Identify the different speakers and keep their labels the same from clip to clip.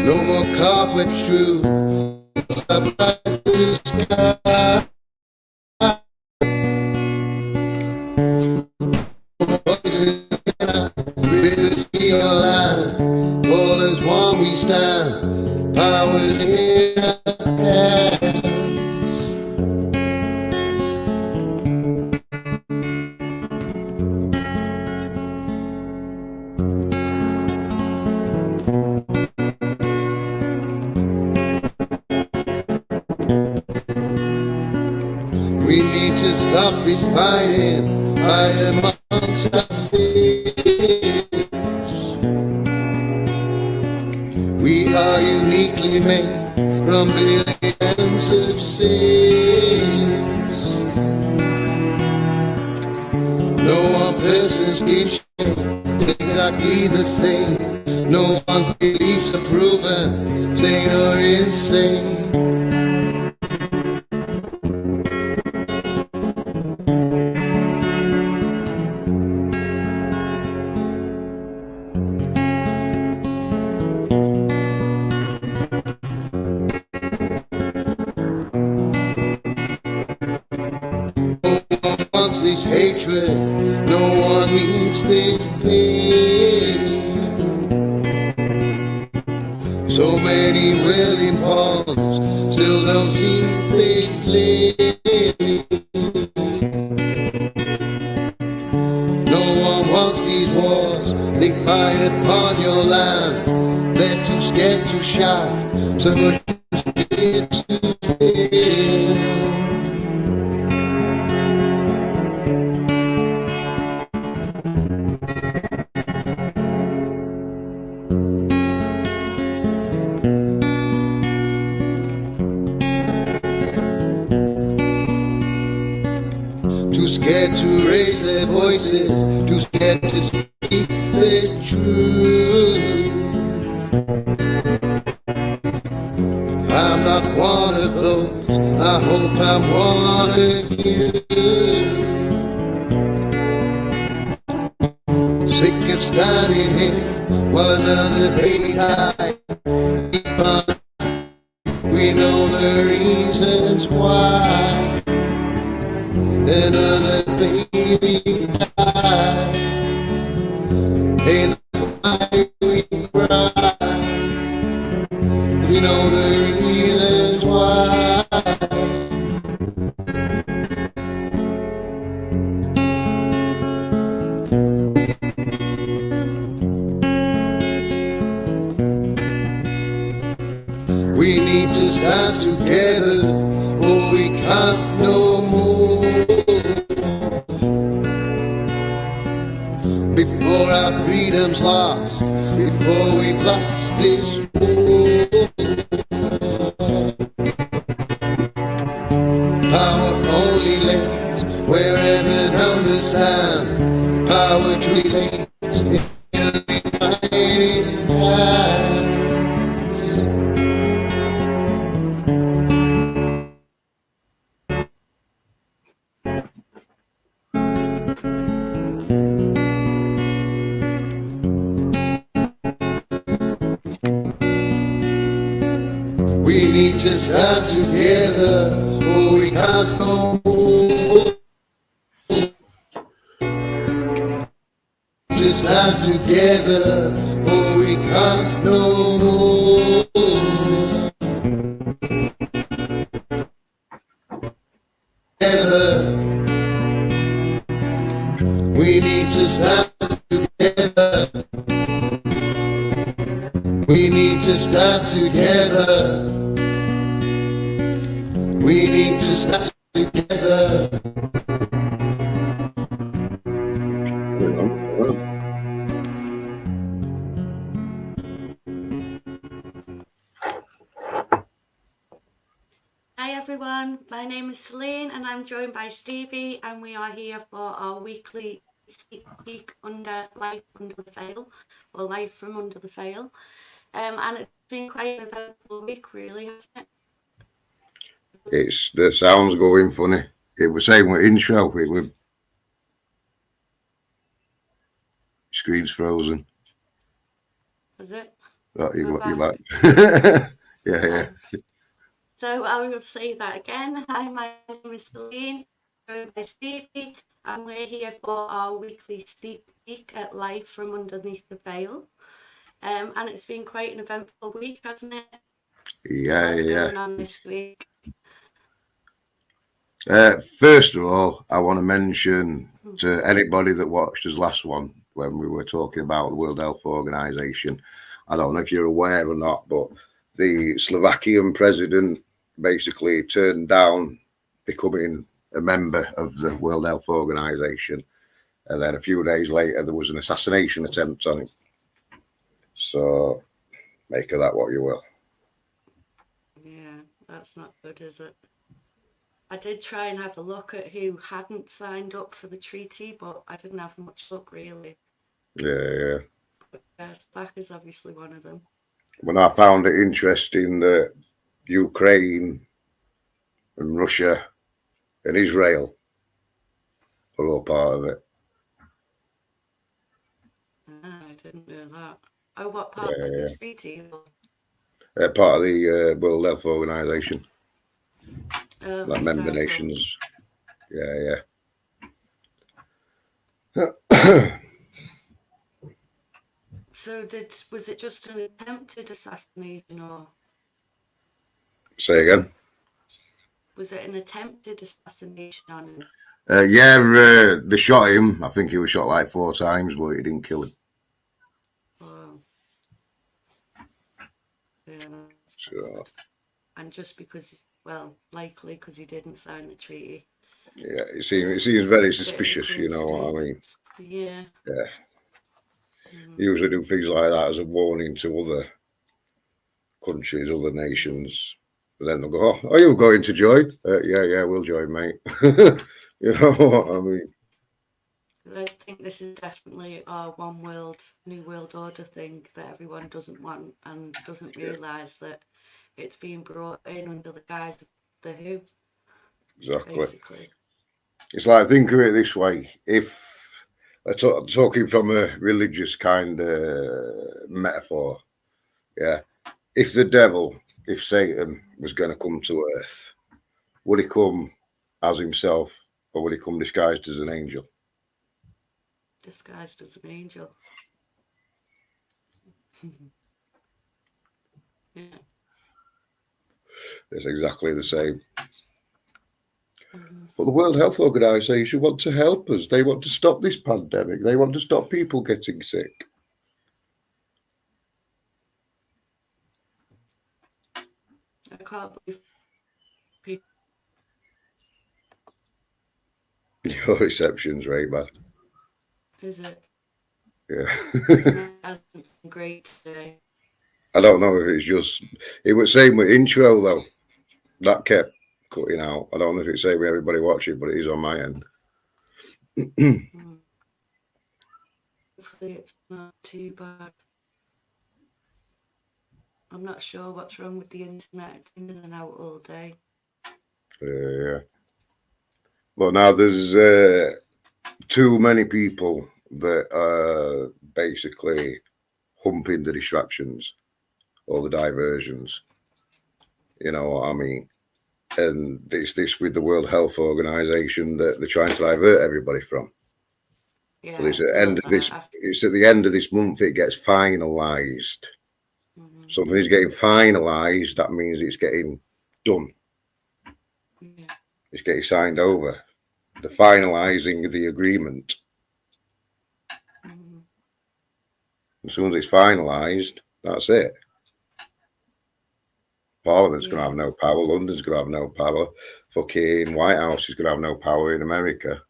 Speaker 1: No more carpet strewn, a bright blue sky. Voices in our rivers feel alive. All as one we stand, powers in our hands. We need to stop this fighting, fight amongst ourselves. We are uniquely made from billions of cells. No one person's skin exactly the same. No one's beliefs are proven sane or insane. This hatred, no one needs this pain. So many willing pawns still don't seem they play. No one wants these wars, they fight upon your land. They're too scared to shout, so much scared to stay. Too scared to raise their voices, too scared to speak the truth. I'm not one of those, I hope I'm one of you. Sick of standing here while another baby dies. We know the reasons why. Another baby died. Ain't why we cry. We know the reasons why. We need to stand together, or we can't no more. Before our freedom's lost, before we've lost this war. Power only lays where heaven understands. Power truly lays in the divided hands. We need to stand together, or we can't no more. To stand together, or we can't no more. Together. We need to stand together. We need to stand together. We need to stand together.
Speaker 2: Hi everyone, my name is Celine and I'm joined by Stevie, and we are here for our weekly sneak peek under Life Under the Veil, or Life from Under the Veil. And it's been quite an eventful week, really, hasn't it?
Speaker 1: The sound's going funny. It was saying we're intro, it was screen's frozen.
Speaker 2: Was it?
Speaker 1: Oh, you're
Speaker 2: Right.
Speaker 1: back. Yeah.
Speaker 2: So I will say that again. Hi, my name is Celine, joined by Stevie, and we're here for our weekly sneak peek at life from underneath the veil. And it's been quite an eventful week, hasn't it? What's
Speaker 1: Yeah.
Speaker 2: going on this week?
Speaker 1: First of all, I want to mention to
Speaker 2: Mhm.
Speaker 1: anybody that watched us last one when we were talking about the World Health Organization. I don't know if you're aware or not, but the Slovakian president basically turned down becoming a member of the World Health Organization. And then a few days later, there was an assassination attempt on him. So make of that what you will.
Speaker 2: Yeah, that's not good, is it? I did try and have a look at who hadn't signed up for the treaty, but I didn't have much luck really.
Speaker 1: Yeah.
Speaker 2: But Slack is obviously one of them.
Speaker 1: When I found it interesting that Ukraine and Russia and Israel are all part of it.
Speaker 2: I didn't know that. Oh, what part of the
Speaker 1: Yeah.
Speaker 2: treaty?
Speaker 1: Part of the World Health Organization, like member
Speaker 2: Recycle.
Speaker 1: nations. Yeah.
Speaker 2: So was it just an attempted assassination, or
Speaker 1: Say again.
Speaker 2: was it an attempted assassination on him?
Speaker 1: They shot him. I think he was shot like 4 times, but he didn't kill him.
Speaker 2: Oh, yeah, that's not
Speaker 1: So,
Speaker 2: good. And just because, well, likely because he didn't sign the treaty.
Speaker 1: yeah, it seems very suspicious, you know what I mean?
Speaker 2: Yeah.
Speaker 1: Yeah.
Speaker 2: Mm.
Speaker 1: They usually do things like that as a warning to other countries, other nations. But then they'll go, "Oh, are you going to join?" Yeah, we'll join, mate. You know what I mean?
Speaker 2: I think this is definitely our one world, new world order thing that everyone doesn't want and doesn't realise that it's being brought in under the guise of the WHO,
Speaker 1: Exactly.
Speaker 2: basically.
Speaker 1: It's like, think of it this way: if talking from a religious kind of metaphor, yeah, if the devil, if Satan was going to come to Earth, would he come as himself, or would he come disguised as an angel?
Speaker 2: Disguised as an angel. Yeah.
Speaker 1: It's exactly the same.
Speaker 2: Mm-hmm.
Speaker 1: But the World Health Organization want to help us. They want to stop this pandemic. They want to stop people getting sick.
Speaker 2: I can't believe people.
Speaker 1: Your reception's very bad.
Speaker 2: Is it?
Speaker 1: Yeah.
Speaker 2: It hasn't been great today.
Speaker 1: I don't know if it's just, it was same with intro though. That kept cutting out. I don't know if it's same with everybody watching, but it is on my end.
Speaker 2: Hopefully it's not too bad. I'm not sure what's wrong with the internet. It's in and out all day.
Speaker 1: Yeah. But now there's too many people that are basically humping the distractions or the diversions. You know what I mean? And it's this with the World Health Organization that they're trying to divert everybody from.
Speaker 2: Yeah,
Speaker 1: But it's
Speaker 2: I
Speaker 1: at the end
Speaker 2: feel
Speaker 1: of this.
Speaker 2: that.
Speaker 1: It's at the end of this month. It gets finalised.
Speaker 2: Mm-hmm.
Speaker 1: Something is getting finalised. That means it's getting done.
Speaker 2: Yeah.
Speaker 1: It's getting signed over. The finalising the agreement.
Speaker 2: Mm-hmm.
Speaker 1: As soon as it's finalised, that's it. Parliament's going to have no power. London's going to have no power. Fucking White House is going to have no power in America.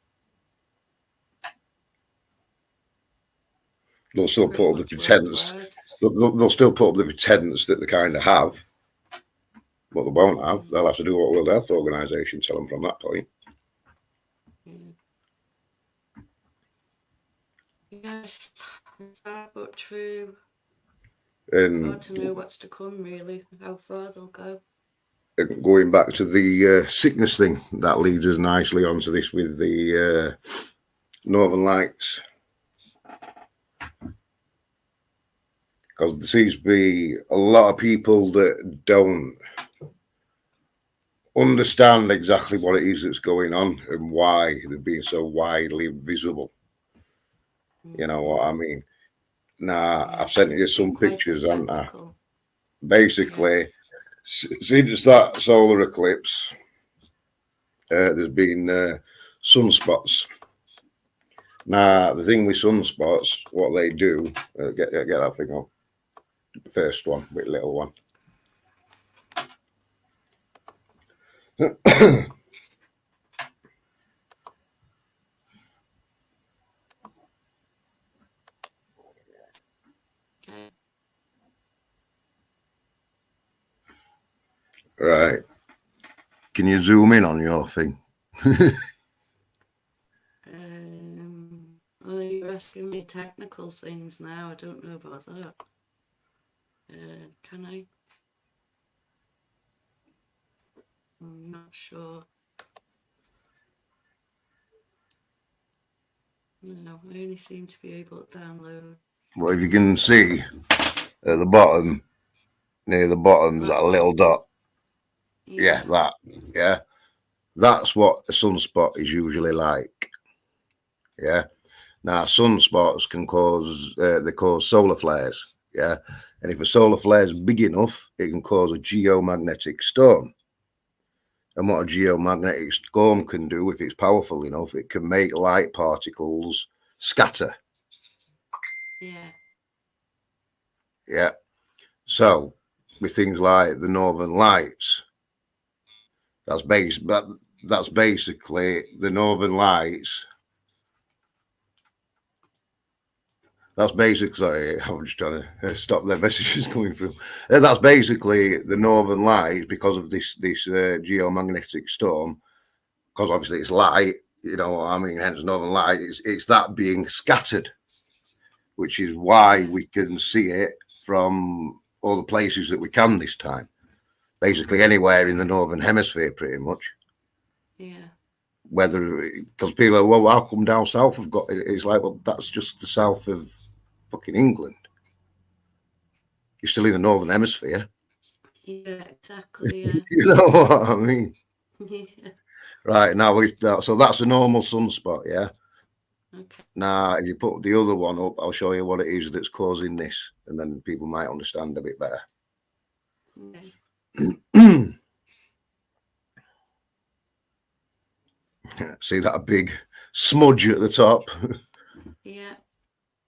Speaker 1: They'll still put up the pretense. They'll still put up the pretense that they kind of have, but they won't have. They'll have to do what World Health Organization tell them from that point.
Speaker 2: Yes, it's sad but true.
Speaker 1: And
Speaker 2: hard to know what's to come, really, how far they'll go.
Speaker 1: Going back to the sickness thing, that leads us nicely onto this with the Northern Lights.
Speaker 3: because there seems to be a lot of people that don't understand exactly what it is that's going on and why they're being so widely visible. You know what I mean? Now,
Speaker 2: Yeah,
Speaker 3: I've sent you
Speaker 2: it's been
Speaker 3: some
Speaker 2: quite a
Speaker 3: pictures, haven't I?
Speaker 2: spectacle. Yeah,
Speaker 3: Basically, since that solar eclipse, there's been sunspots. Now, the thing with sunspots, what they do, get that thing up, the first one, with little one.
Speaker 2: okay.
Speaker 3: Right. Can you zoom in on your thing?
Speaker 2: Well, you're asking me technical things now. I don't know about that. Can I? I'm not sure. No, I only seem to be able to download.
Speaker 3: Well, if you can see at the bottom, near the bottom, there's that little dot. Yeah, that. Yeah. That's what a sunspot is usually like. Yeah. Now, sunspots can cause, they cause solar flares. Yeah. And if a solar flare is big enough, it can cause a geomagnetic storm. And what a geomagnetic storm can do, if it's powerful enough, it can make light particles scatter.
Speaker 2: Yeah.
Speaker 3: Yeah. So, with things like the Northern Lights, that's basically the Northern Lights. That's basically, sorry, I'm just trying to stop their messages coming through. That's basically the Northern Lights because of this geomagnetic storm. Because obviously it's light, you know what I mean. Hence, Northern Light. It's that being scattered, which is why we can see it from all the places that we can this time. Basically, anywhere in the Northern Hemisphere, pretty much.
Speaker 2: Yeah.
Speaker 3: Whether because people are, well, how come down south have got it? It's like, well, that's just the south of fucking England. You're still in the Northern Hemisphere.
Speaker 2: Yeah, exactly. Yeah.
Speaker 3: You know what I mean?
Speaker 2: Yeah.
Speaker 3: Right, now so that's a normal sunspot, yeah.
Speaker 2: Okay.
Speaker 3: Now, if you put the other one up, I'll show you what it is that's causing this, and then people might understand a bit better.
Speaker 2: Okay.
Speaker 3: See that big smudge at the top?
Speaker 2: Yeah.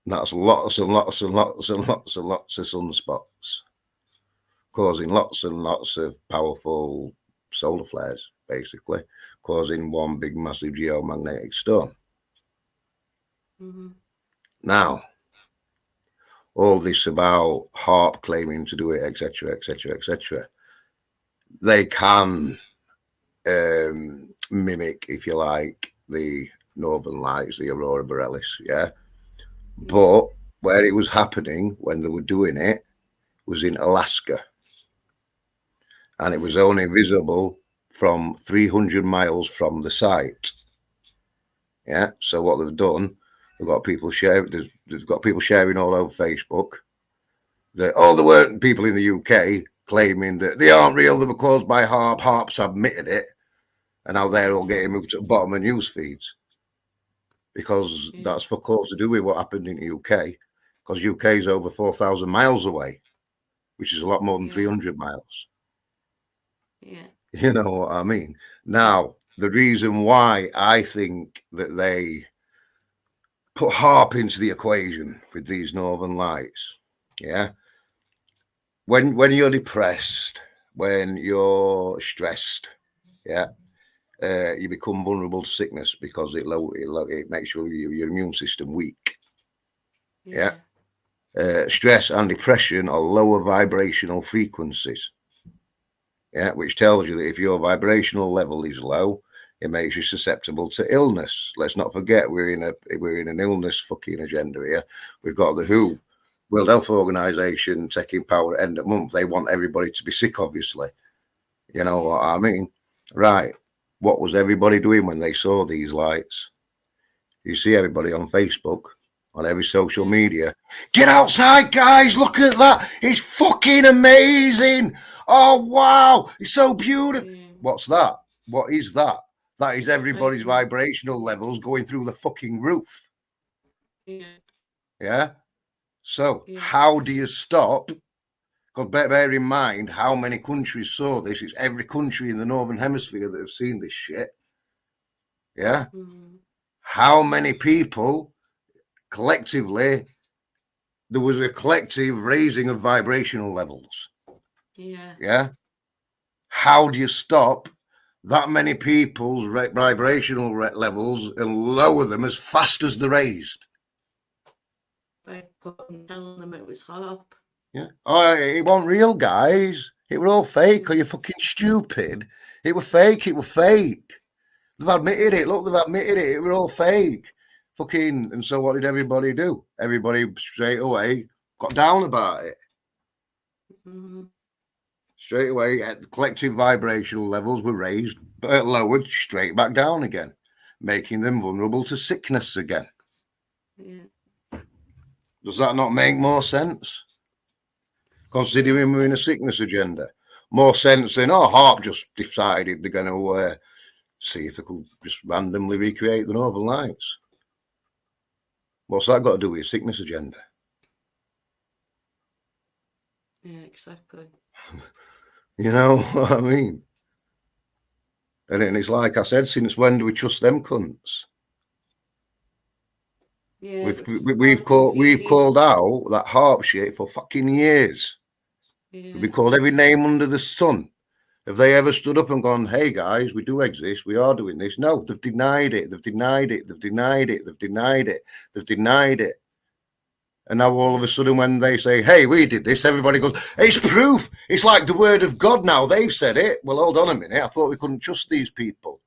Speaker 3: That's lots and lots and lots and lots and lots of sunspots, causing lots and lots of powerful solar flares, basically, causing one big massive geomagnetic storm.
Speaker 2: Mm-hmm.
Speaker 3: Now, all this about HARP claiming to do it, etc., etc., etc. They can mimic, if you like, the Northern Lights, the Aurora Borealis, yeah. But where it was happening when they were doing it was in Alaska, and it was only visible from 300 miles from the site. Yeah. So what they've done, they've got people sharing. They've got people sharing all over Facebook. That there weren't people in the UK claiming that they aren't real. They were caused by HARP. HARP's admitted it, and now they're all getting moved to the bottom of news feeds because that's for cause to do with what happened in the UK. Because UK is over 4,000 miles away, which is a lot more than 300 miles.
Speaker 2: Yeah.
Speaker 3: You know what I mean? Now, the reason why I think that they put HARP into the equation with these Northern Lights, yeah. When you're depressed, when you're stressed, yeah, you become vulnerable to sickness because it makes your immune system weak. Yeah. Stress and depression are lower vibrational frequencies. Yeah, which tells you that if your vibrational level is low, it makes you susceptible to illness. Let's not forget we're in an illness fucking agenda here. We've got the WHO, World Health Organization, taking power at end of month. They want everybody to be sick, obviously. You know what I mean? Right. What was everybody doing when they saw these lights? You see everybody on Facebook on every social media. Get outside, guys. Look at that. It's fucking amazing. Oh, wow. It's so beautiful.
Speaker 2: Yeah.
Speaker 3: What's that? What is that? That is everybody's
Speaker 2: Excitement.
Speaker 3: vibrational levels going through the fucking roof.
Speaker 2: Yeah.
Speaker 3: Yeah. So
Speaker 2: Yeah.
Speaker 3: how do you stop? Because bear in mind how many countries saw this. It's every country in the Northern Hemisphere that have seen this shit. Yeah. How many people collectively, there was a collective raising of vibrational levels.
Speaker 2: Yeah.
Speaker 3: Yeah. How do you stop that many people's vibrational levels and lower them as fast as they're raised?
Speaker 2: By telling them it was harp.
Speaker 3: Yeah. Oh, it wasn't real, guys. It were all fake. Are you fucking stupid? It were fake. It were fake. They've admitted it. Look, they've admitted it. It were all fake. Fucking. And so what did everybody do? Everybody straight away got down about it. Straight away, the collective vibrational levels were raised, lowered straight back down again, making them vulnerable to sickness again.
Speaker 2: Yeah.
Speaker 3: Does that not make more sense? Considering we're in a sickness agenda. More sense than, HARP just decided they're going to see if they could just randomly recreate the Northern Lights. What's that got to do with a sickness agenda?
Speaker 2: Yeah, exactly.
Speaker 3: You know what I mean? And it's like I said, since when do we trust them cunts?
Speaker 2: Yeah,
Speaker 3: we've called out that HARP shit for fucking years.
Speaker 2: Yeah.
Speaker 3: We've been called every name under the sun. Have they ever stood up and gone, hey guys, we do exist, we are doing this? No, they've denied it, they've denied it, they've denied it, they've denied it, they've denied it. And now all of a sudden when they say, hey, we did this, everybody goes, it's proof. It's like the word of God now. They've said it. Well, hold on a minute. I thought we couldn't trust these people.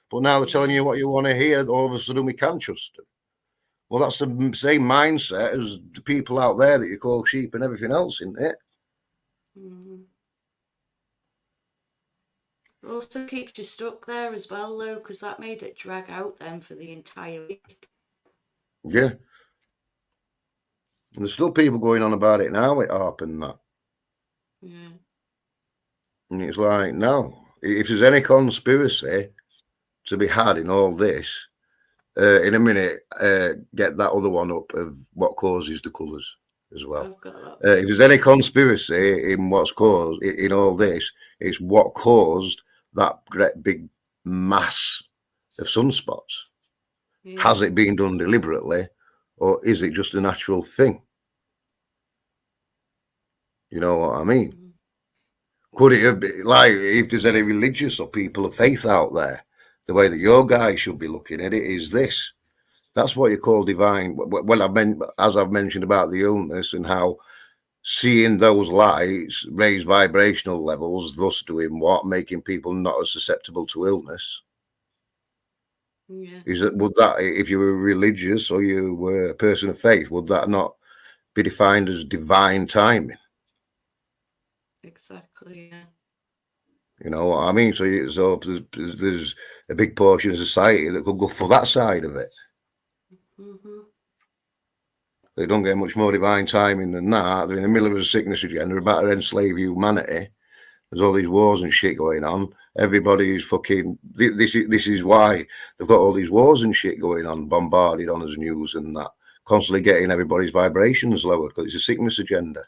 Speaker 3: But now they're telling you what you want to hear. All of a sudden we can trust them. Well, that's the same mindset as the people out there that you call sheep and everything else, isn't it?
Speaker 2: It also keeps you stuck there as well, though, because that made it drag out then for the entire week.
Speaker 3: Yeah. And there's still people going on about it now with HARP and that.
Speaker 2: Yeah.
Speaker 3: And it's like, no. If there's any conspiracy to be had in all this, in a minute, get that other one up of what causes the colours as well.
Speaker 2: I've got that.
Speaker 3: If there's any conspiracy in what's caused, in all this, it's what caused that great big mass of sunspots. Yeah. Has it been done deliberately, or is it just a natural thing? You know what I mean? Could it have been, like, if there's any religious or people of faith out there, the way that your guys should be looking at it is this. That's what you call divine. Well, as I've mentioned about the illness and how seeing those lights raise vibrational levels, thus doing what? Making people not as susceptible to illness. Yeah. Would that, if you were religious or you were a person of faith, would that not be defined as divine timing?
Speaker 2: Exactly, yeah.
Speaker 3: You know what I mean? So there's a big portion of society that could go for that side of it. They don't get much more divine timing than that. They're in the middle of a sickness agenda about to enslave humanity. There's all these wars and shit going on. Everybody's fucking. This is why they've got all these wars and shit going on, bombarded on as news and that, constantly getting everybody's vibrations lowered because it's a sickness agenda.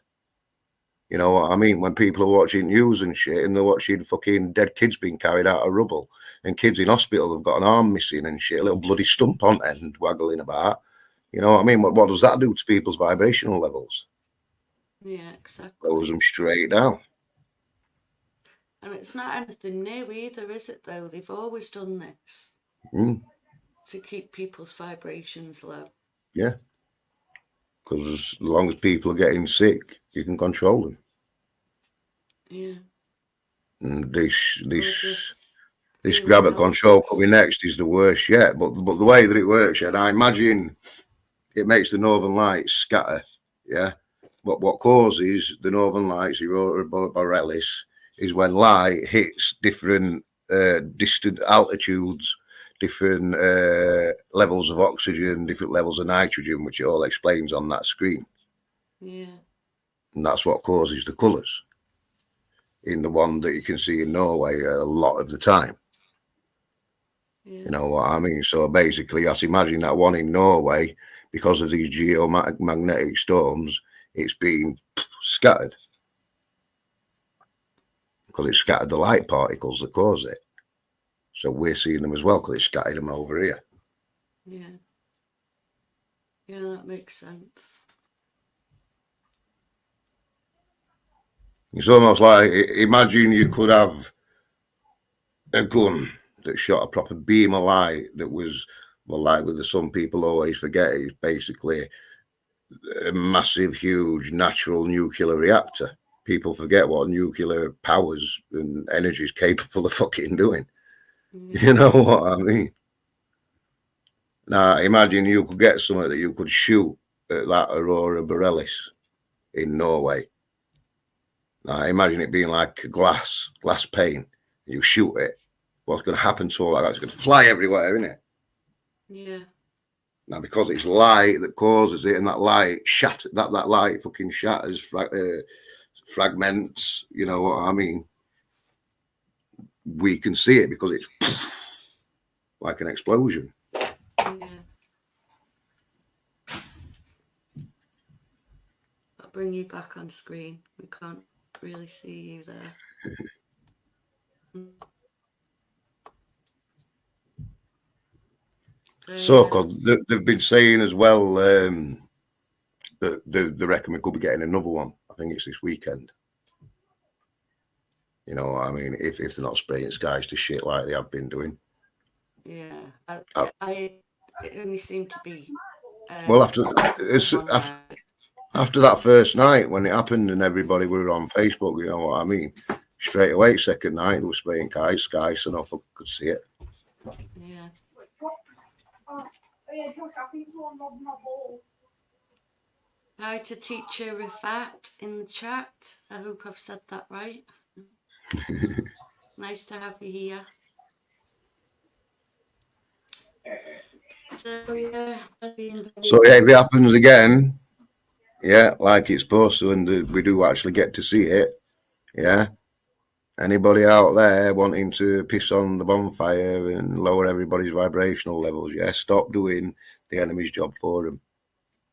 Speaker 3: You know what I mean? When people are watching news and shit and they're watching fucking dead kids being carried out of rubble and kids in hospital have got an arm missing and shit, a little bloody stump on end waggling about. You know what I mean? What does that do to people's vibrational levels?
Speaker 2: Yeah, exactly.
Speaker 3: Lowers them straight down.
Speaker 2: And it's not anything new either, is it, though? They've always done this to keep people's vibrations low.
Speaker 3: Yeah. Because as long as people are getting sick, you can control them. Yeah. And this grab at control coming next is the worst yet. But the way that it works, and I imagine it makes the Northern Lights scatter. Yeah. But what causes the Northern Lights, aurora borealis, is when light hits different distant altitudes, different levels of oxygen, different levels of nitrogen, which it all explains on that screen.
Speaker 2: Yeah.
Speaker 3: And that's what causes the colours in the one that you can see in Norway a lot of the time.
Speaker 2: Yeah.
Speaker 3: You know what I mean? So basically, you have to imagine that one in Norway, because of these geomagnetic storms, it's been scattered. Because it scattered the light particles that cause it. So we're seeing them as well because it scattered them over here.
Speaker 2: Yeah. Yeah, that makes sense.
Speaker 3: It's almost like, imagine you could have a gun that shot a proper beam of light that was, well, like with the some people always forget, it's basically a massive, huge natural nuclear reactor. People forget what nuclear powers and energy is capable of fucking doing.
Speaker 2: Yeah.
Speaker 3: You know what I mean? Now, imagine you could get something that you could shoot at that Aurora Borealis in Norway. Now, imagine it being like a glass pane. You shoot it. What's going to happen to all that? It's going to fly everywhere, isn't it?
Speaker 2: Yeah.
Speaker 3: Now, because it's light that causes it, and that light that light fucking shatters, fragments. You know what I mean? We can see it because it's like an explosion.
Speaker 2: Yeah. I'll bring you back on screen. We can't really see you there.
Speaker 3: So, because they've been saying as well that they reckon we could be getting another one. I think it's this weekend. You know what I mean? If they're not spraying skies to shit like they have been doing.
Speaker 2: Yeah. It only seemed to be.
Speaker 3: Well, after that first night when it happened and everybody were on Facebook, you know what I mean? Straight away, second night, they were spraying skies, so no fuck could see it.
Speaker 2: Yeah. Hi to teacher Rifat in the chat. I hope I've said that right. Nice to have you here. So yeah,
Speaker 3: if it happens again, yeah, like it's supposed to, and we do actually get to see it, yeah. Anybody out there wanting to piss on the bonfire and lower everybody's vibrational levels, yeah, stop doing the enemy's job for them.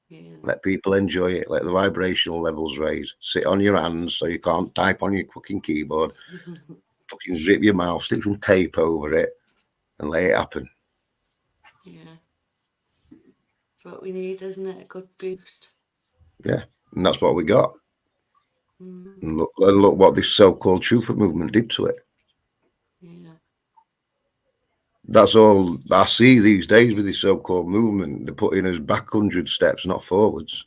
Speaker 2: Yeah.
Speaker 3: Let people enjoy it. Let the vibrational levels raise. Sit on your hands so you can't type on your fucking keyboard. Fucking zip your mouth, stick some tape over it, and let it happen.
Speaker 2: Yeah. That's what we need, isn't it? A good boost.
Speaker 3: Yeah, and that's what we got. And look what this so-called truth movement did to it.
Speaker 2: Yeah.
Speaker 3: That's all I see these days with this so-called movement. They're putting us back 100 steps, not forwards.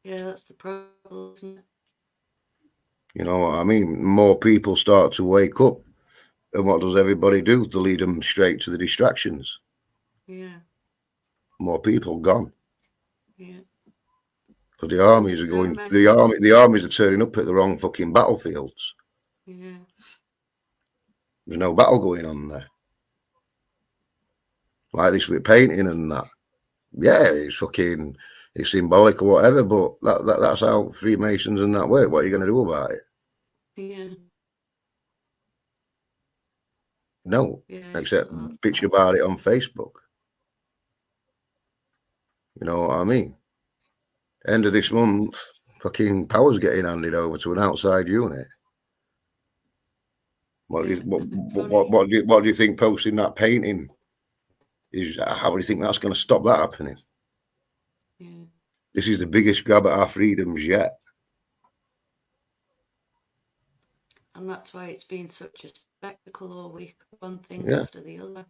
Speaker 2: Yeah, that's the problem, isn't it?
Speaker 3: You know what I mean? More people start to wake up, and what does everybody do? To lead them straight to the distractions.
Speaker 2: Yeah.
Speaker 3: More people gone.
Speaker 2: Yeah.
Speaker 3: Because the armies are going. The armies are turning up at the wrong fucking battlefields.
Speaker 2: Yeah.
Speaker 3: There's no battle going on there. Like this with painting and that. Yeah, it's symbolic or whatever, but that's how Freemasons and that work. What are you going to do about it?
Speaker 2: Yeah.
Speaker 3: No, except bitch about it on Facebook. You know what I mean? End of this month, fucking power's getting handed over to an outside unit. What do you think posting that painting is? How do you think that's going to stop that happening?
Speaker 2: Yeah.
Speaker 3: This is the biggest grab at our freedoms yet.
Speaker 2: And that's why it's been such a spectacle all week, one thing after the other.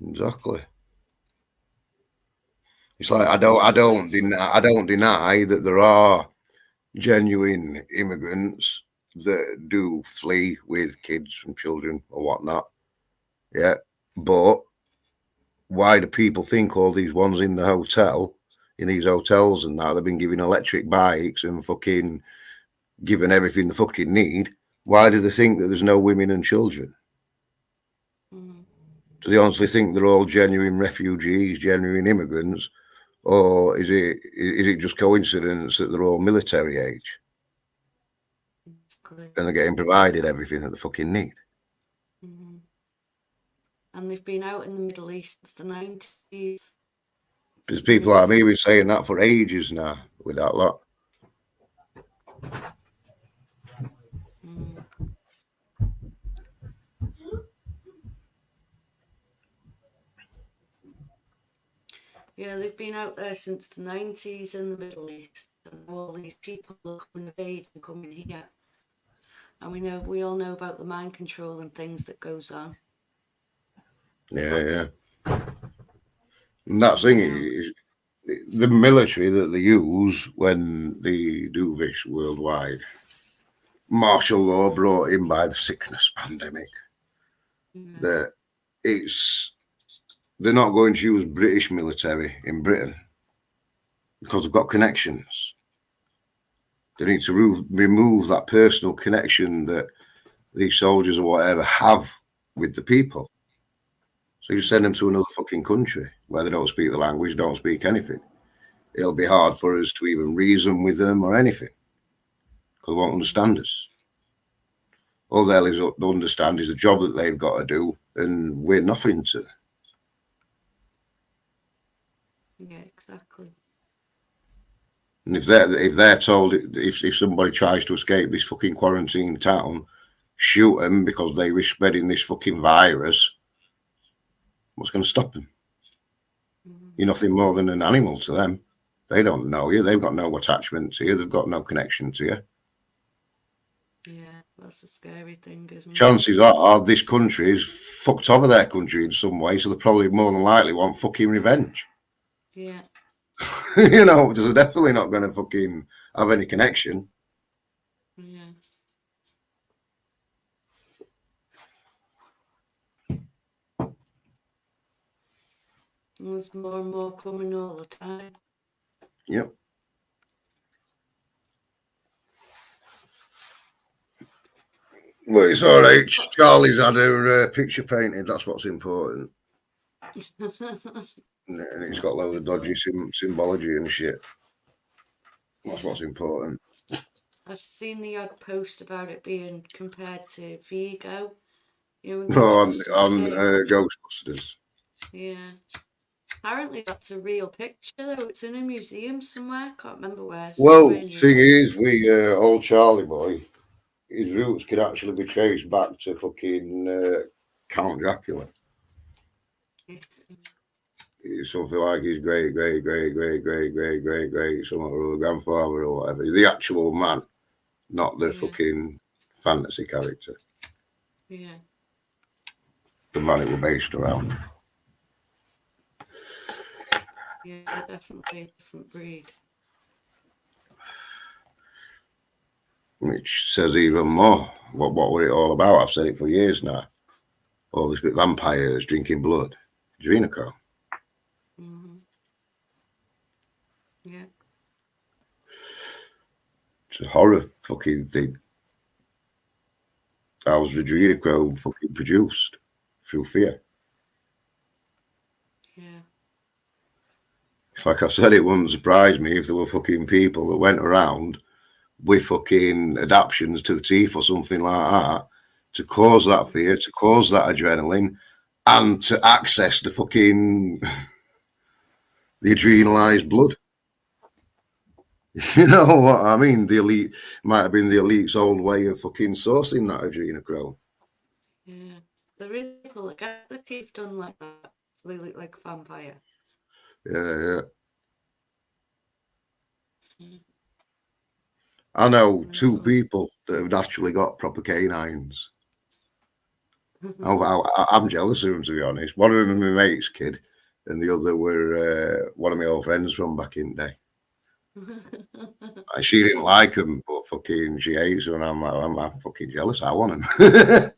Speaker 3: Exactly. It's like I don't deny that there are genuine immigrants that do flee with kids and children or whatnot. Yeah. But why do people think all these ones in these hotels and that they've been given electric bikes and fucking given everything they fucking need? Why do they think that there's no women and children? Do they honestly think they're all genuine refugees, genuine immigrants, or is it just coincidence that they're all military age and they're getting provided everything that they fucking need?
Speaker 2: Mm-hmm. And they've been out in the Middle East since the 90s.
Speaker 3: There's people like me been saying that for ages now with that lot.
Speaker 2: Mm. Yeah, they've been out there since the 90s in the Middle East, and all these people are coming of age and coming here. And we all know about the mind control and things that goes on.
Speaker 3: Yeah. And that thing is the military that they use when they do this worldwide. Martial law brought in by the sickness pandemic. That they're not going to use British military in Britain because they've got connections. They need to remove that personal connection that these soldiers or whatever have with the people. So you send them to another fucking country where they don't speak the language, don't speak anything. It'll be hard for us to even reason with them or anything because they won't understand us. All they'll understand is the job that they've got to do, and we're nothing to.
Speaker 2: Yeah, exactly.
Speaker 3: And if they're told if somebody tries to escape this fucking quarantine town, shoot them because they were spreading this fucking virus, what's going to stop them? You're nothing more than an animal to them. They don't know you. They've got no attachment to you. They've got no connection to you.
Speaker 2: Yeah, that's a scary thing, isn't it?
Speaker 3: Chances are this country is fucked over their country in some way, so they probably more than likely want fucking revenge.
Speaker 2: Yeah.
Speaker 3: You know, they're definitely not going to fucking have any connection.
Speaker 2: Yeah. And there's more and more coming all the time.
Speaker 3: Yep. Well, it's all right. Charlie's had her picture painted. That's what's important. And it's got loads of dodgy symbology and shit. That's what's important.
Speaker 2: I've seen the odd post about it being compared to Vigo. You know,
Speaker 3: on Ghostbusters.
Speaker 2: Yeah. Apparently that's a real picture though. It's in a museum somewhere. Can't remember where.
Speaker 3: Well, the thing is, old Charlie boy, his roots could actually be traced back to fucking Count Dracula. It's something like his great some other grandfather or whatever. The actual man, not the fucking fantasy character.
Speaker 2: Yeah.
Speaker 3: The man it was based around.
Speaker 2: Yeah, definitely a different breed.
Speaker 3: Which says even more what were it all about. I've said it for years now. All these bit vampires drinking blood. Adrenochrome.
Speaker 2: Mm-hmm. Yeah.
Speaker 3: It's a horror fucking thing. How was adrenochrome fucking produced? Through fear.
Speaker 2: Yeah.
Speaker 3: Like I said, it wouldn't surprise me if there were fucking people that went around with fucking adaptions to the teeth or something like that to cause that fear, to cause that adrenaline, and to access the fucking the adrenalized blood. You know what I mean? The elite might have been the elite's old way of fucking sourcing that adrenochrome.
Speaker 2: Yeah. There is people that get the teeth done like that, so they look like a vampire.
Speaker 3: Yeah. I know two people that have actually got proper canines. I'm jealous of them, to be honest. One of them was my mate's kid, and the other were one of my old friends from back in the day. She didn't like them, but fucking she hates them, and I'm fucking jealous. I want them.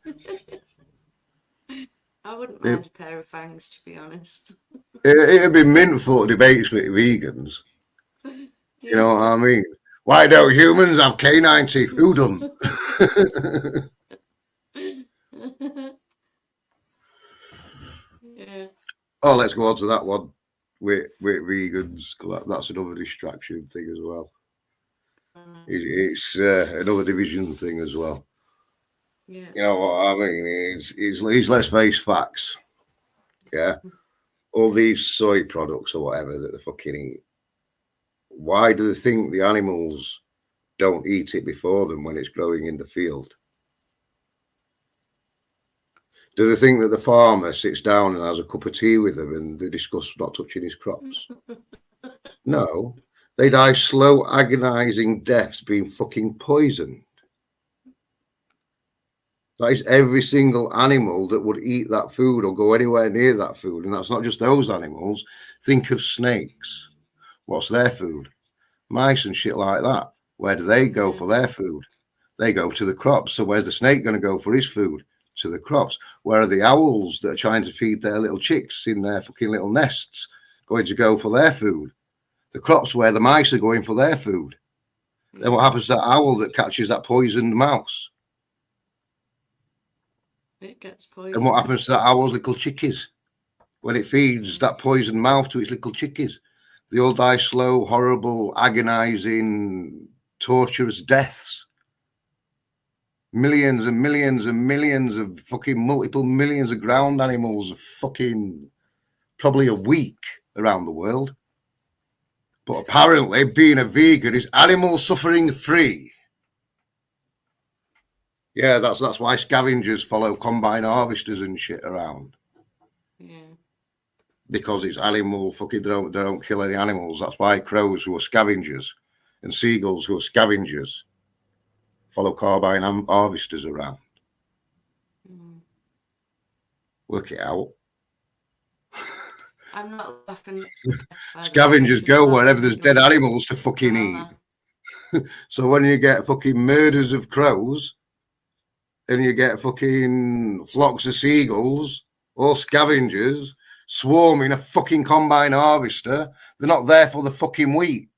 Speaker 2: I wouldn't mind a pair of fangs, to be honest.
Speaker 3: It'd be mint for debates with vegans. You know what I mean? Why don't humans have canine teeth? Who done?
Speaker 2: Yeah.
Speaker 3: Oh, let's go on to that one with vegans. 'Cause that's another distraction thing as well. It's another division thing as well.
Speaker 2: Yeah.
Speaker 3: You know what I mean? It's let's face facts. Yeah. All these soy products or whatever that they fucking eat. Why do they think the animals don't eat it before them when it's growing in the field? Do they think that the farmer sits down and has a cup of tea with them and they discuss not touching his crops? No. They die slow, agonizing deaths being fucking poisoned. That is every single animal that would eat that food or go anywhere near that food. And that's not just those animals. Think of snakes. What's their food? Mice and shit like that. Where do they go for their food? They go to the crops. So where's the snake going to go for his food? To the crops. Where are the owls that are trying to feed their little chicks in their fucking little nests going to go for their food? The crops where the mice are going for their food. Then what happens to that owl that catches that poisoned mouse?
Speaker 2: It gets poisoned.
Speaker 3: And what happens to that owl's little chickies when it feeds that poisoned mouse to its little chickies? They all die slow, horrible, agonizing, torturous deaths. Millions and millions and millions of fucking multiple millions of ground animals fucking probably a week around the world. But apparently being a vegan is animal suffering free. Yeah, that's why scavengers follow combine harvesters and shit around.
Speaker 2: Yeah.
Speaker 3: Because it's animal fucking they don't kill any animals. That's why crows who are scavengers and seagulls who are scavengers follow carbine harvesters around. Work it out.
Speaker 2: I'm not laughing.
Speaker 3: Scavengers go wherever there's dead animals to fucking eat. So when you get fucking murders of crows and you get fucking flocks of seagulls or scavengers swarming a fucking combine harvester, they're not there for the fucking wheat.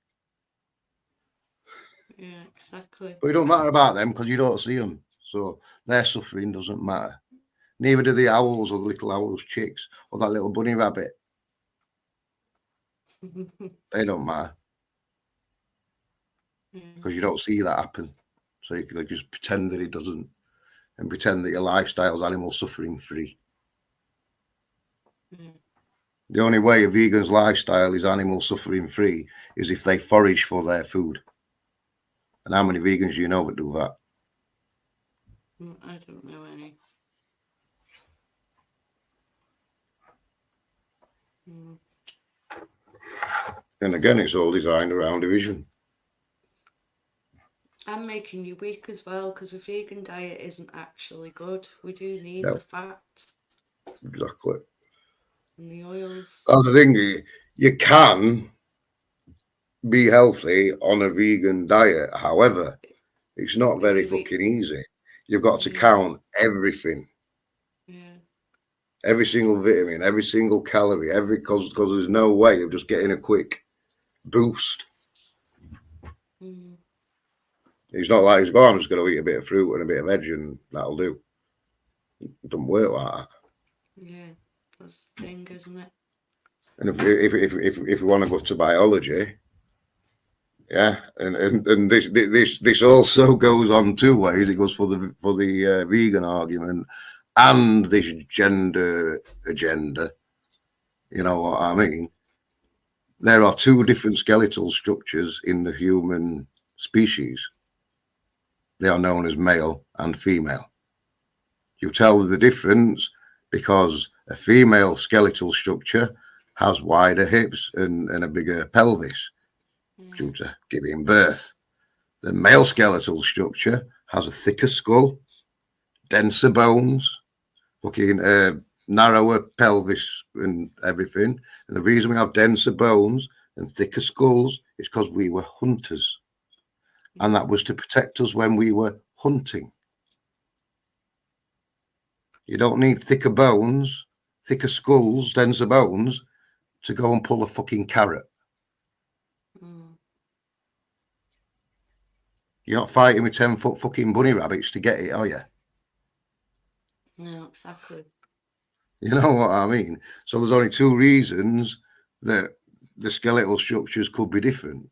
Speaker 2: Yeah, exactly.
Speaker 3: But it don't matter about them because you don't see them. So their suffering doesn't matter. Neither do the owls or the little owl's chicks or that little bunny rabbit. They don't matter. Because you don't see that happen. So you can just pretend that it doesn't and pretend that your lifestyle's animal suffering free. The only way a vegan's lifestyle is animal suffering free is if they forage for their food. And how many vegans do you know that do that?
Speaker 2: I don't know any.
Speaker 3: And again, it's all designed around division.
Speaker 2: I'm making you weak as well because a vegan diet isn't actually good. We do need the fats.
Speaker 3: Exactly.
Speaker 2: And the oils.
Speaker 3: That's the thing. You can be healthy on a vegan diet. However, it's not very fucking easy. You've got to count everything.
Speaker 2: Yeah.
Speaker 3: Every single vitamin, every single calorie, because there's no way of just getting a quick boost. It's not like, oh, I'm just going to eat a bit of fruit and a bit of veg and that'll do. It doesn't work like that.
Speaker 2: Yeah, that's the thing, isn't it?
Speaker 3: And if we want to go to biology, yeah, and this also goes on two ways. It goes for the vegan argument and this gender agenda. You know what I mean? There are two different skeletal structures in the human species. They are known as male and female. You tell the difference because a female skeletal structure has wider hips and a bigger pelvis due to giving birth. The male skeletal structure has a thicker skull, denser bones, fucking narrower pelvis and everything. And the reason we have denser bones and thicker skulls is because we were hunters. And that was to protect us when we were hunting. You don't need thicker bones, thicker skulls, denser bones to go and pull a fucking carrot. You're not fighting with 10-foot fucking bunny rabbits to get it, are you?
Speaker 2: No, exactly.
Speaker 3: You know what I mean? So there's only two reasons that the skeletal structures could be different.